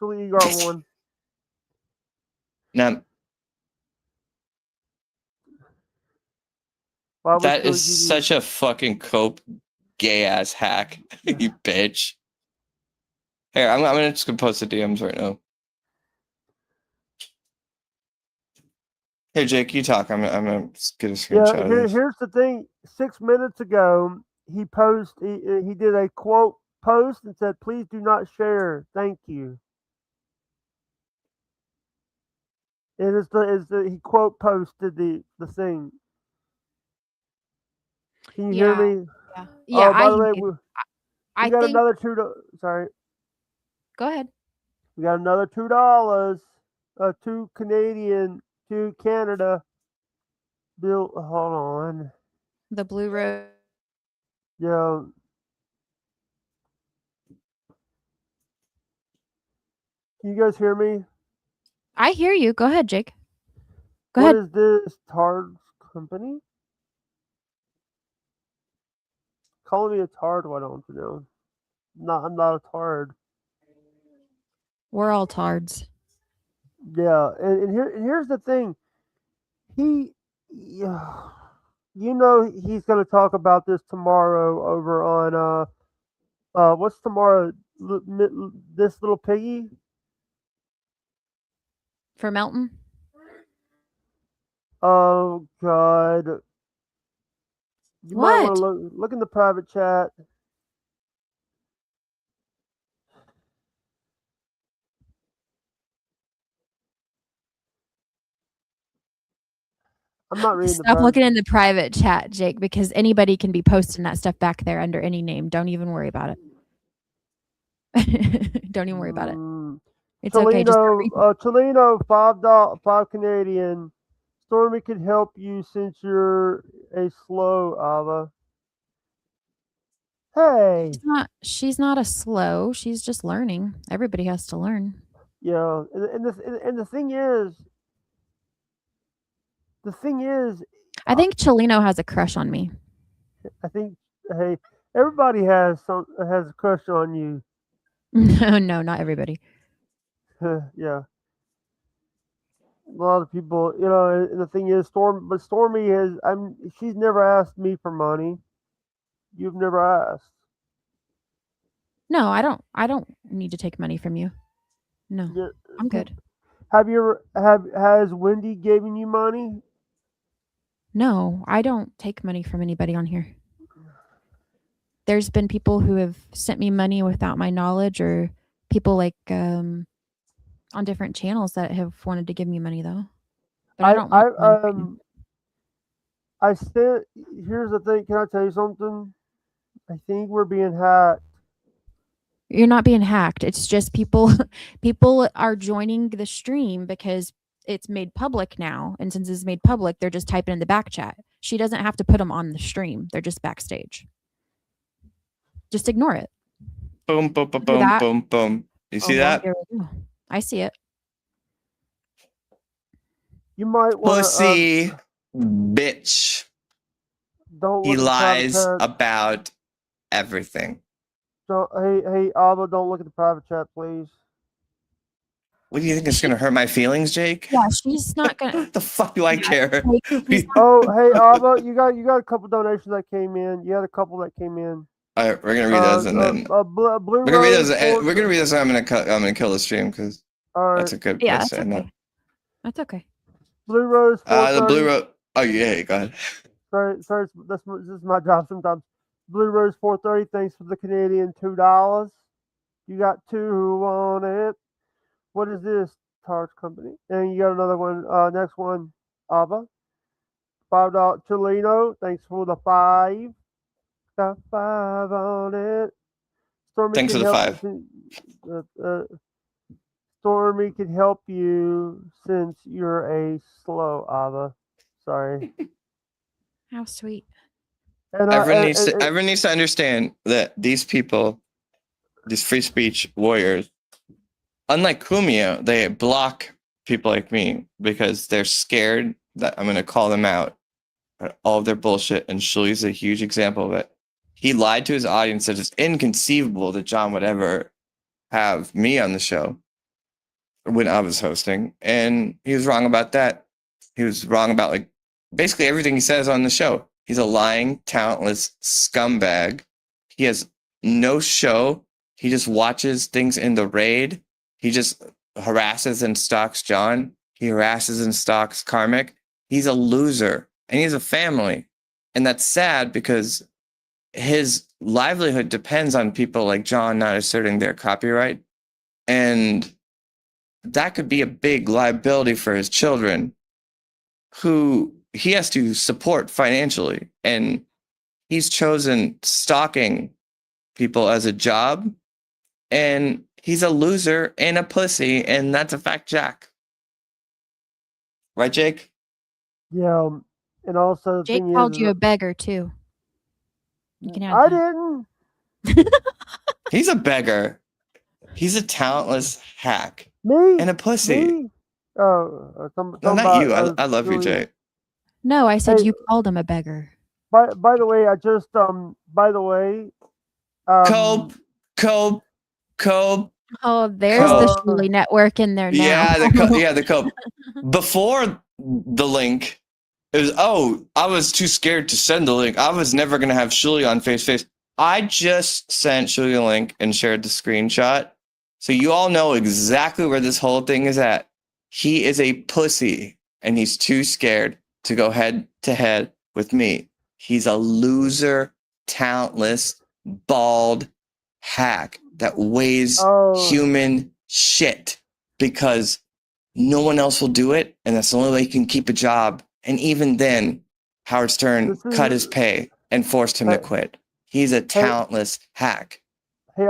Shuli, you got one. Now, Why would that Shuli is give you- such a fucking cope gay ass hack, you bitch. Here, I'm just gonna post the DMs right now. Hey Jake, you talk. I'm gonna get a screenshot Yeah, of this. here's the thing. 6 minutes ago, he did a quote post and said, "Please do not share. Thank you." It is he quote posted the thing. Can you hear me? Yeah, Oh, by I the way, hear you. I we got think- another $2. Sorry, Go ahead. we got another $2. $2 Canadian, to Canada. Bill, hold on. The Blue Road. Yeah. Can you guys hear me? I hear you. Go ahead, Jake. Go What ahead. is this? Tard company? Calling me a tard, why don't you know? I'm not a tard. We're all tards. Yeah, and here's the thing. Yeah, you know he's gonna talk about this tomorrow over on what's tomorrow? This little piggy? For Melton? Oh God. You might want What? to look in the private chat. I'm not reading the Stop private. looking in the private chat, Jake, because anybody can be posting that stuff back there under any name. Don't even worry about it. Don't even worry about it. It's okay. Just don't read Chelino, $5 Canadian. Stormee could help you since you're a slow Ava. Hey. She's not a slow. She's just learning. Everybody has to learn. Yeah, and the thing is, I think Chelino has a crush on me. I think hey, everybody has a crush on you. No, not everybody. Yeah. A lot of people, you know, and the thing is, Stormee she's never asked me for money. You've never asked. No, I don't need to take money from you. No. Yeah. I'm good. Has Wendy given you money? No, I don't take money from anybody on here. There's been people who have sent me money without my knowledge, or people like on different channels that have wanted to give me money though. But I don't want money right now. I said, here's the thing. Can I tell you something? I think we're being hacked. You're not being hacked. It's just people are joining the stream because it's made public now. And since it's made public, they're just typing in the back chat. She doesn't have to put them on the stream. They're just backstage. Just ignore it. Boom, boom, boom, boom, boom, boom. You see that? I see it. You might want Pussy bitch. Don't He look at the private lies chat. about everything. Hey, Abba, don't look at the private chat, please. What do you think is going to hurt my feelings, Jake? Yeah, she's not gonna. What the fuck do I care? Oh, hey, Abba, you got a couple donations that came in. You had a couple that came in. All right, we're gonna read those and then Blue we're gonna read Rose those. for- We're gonna read those. And I'm gonna kill the stream because All right. that's a good Yeah, place that's to end okay. up. That's okay. Blue Rose. The 430. blue road. Oh yeah, go ahead. Sorry, this is my job sometimes. Blue Rose 430. Thanks for the Canadian $2. You got two who want it. What is this? Targe Company. And you got another one. Next one, Abba. $5 Cholino. Thanks for the 5. Got 5 on it. Stormee Thanks can for the help- 5. Stormee can help you since you're a slow Abba. Sorry. How sweet. And, Everyone needs to understand that these people, these free speech warriors, unlike Kumio, they block people like me because they're scared that I'm going to call them out on all of their bullshit. And Shuli's a huge example of it. He lied to his audience that it's inconceivable that John would ever have me on the show when I was hosting. And he was wrong about that. He was wrong about like basically everything he says on the show. He's a lying, talentless scumbag. He has no show. He just watches things in the raid. He just harasses and stalks John. He harasses and stalks Karmic. He's a loser and he has a family. And that's sad because his livelihood depends on people like John not asserting their copyright. And that could be a big liability for his children who he has to support financially. And he's chosen stalking people as a job. And he's a loser and a pussy. And that's a fact, Jack. Right, Jake? Yeah. And also, the Jake thing called is, you a beggar too. You can have I that. didn't. He's a beggar. He's a talentless hack. Me? And a pussy. Me? Oh, No, not you. I love you, Jake. No, I said Hey. you called him a beggar. By the way, I just by the way, Cope. Oh, there's the Shuli network in there now. Yeah, the cope. Before the link, it was I was too scared to send the link. I was never gonna have Shuli on face. I just sent Shuli a link and shared the screenshot. So you all know exactly where this whole thing is at. He is a pussy and he's too scared to go head to head with me. He's a loser, talentless, bald hack that weighs human shit because no one else will do it. And that's the only way he can keep a job. And even then, Howard Stern cut his pay and forced him to quit. He's a talentless hack. Hey,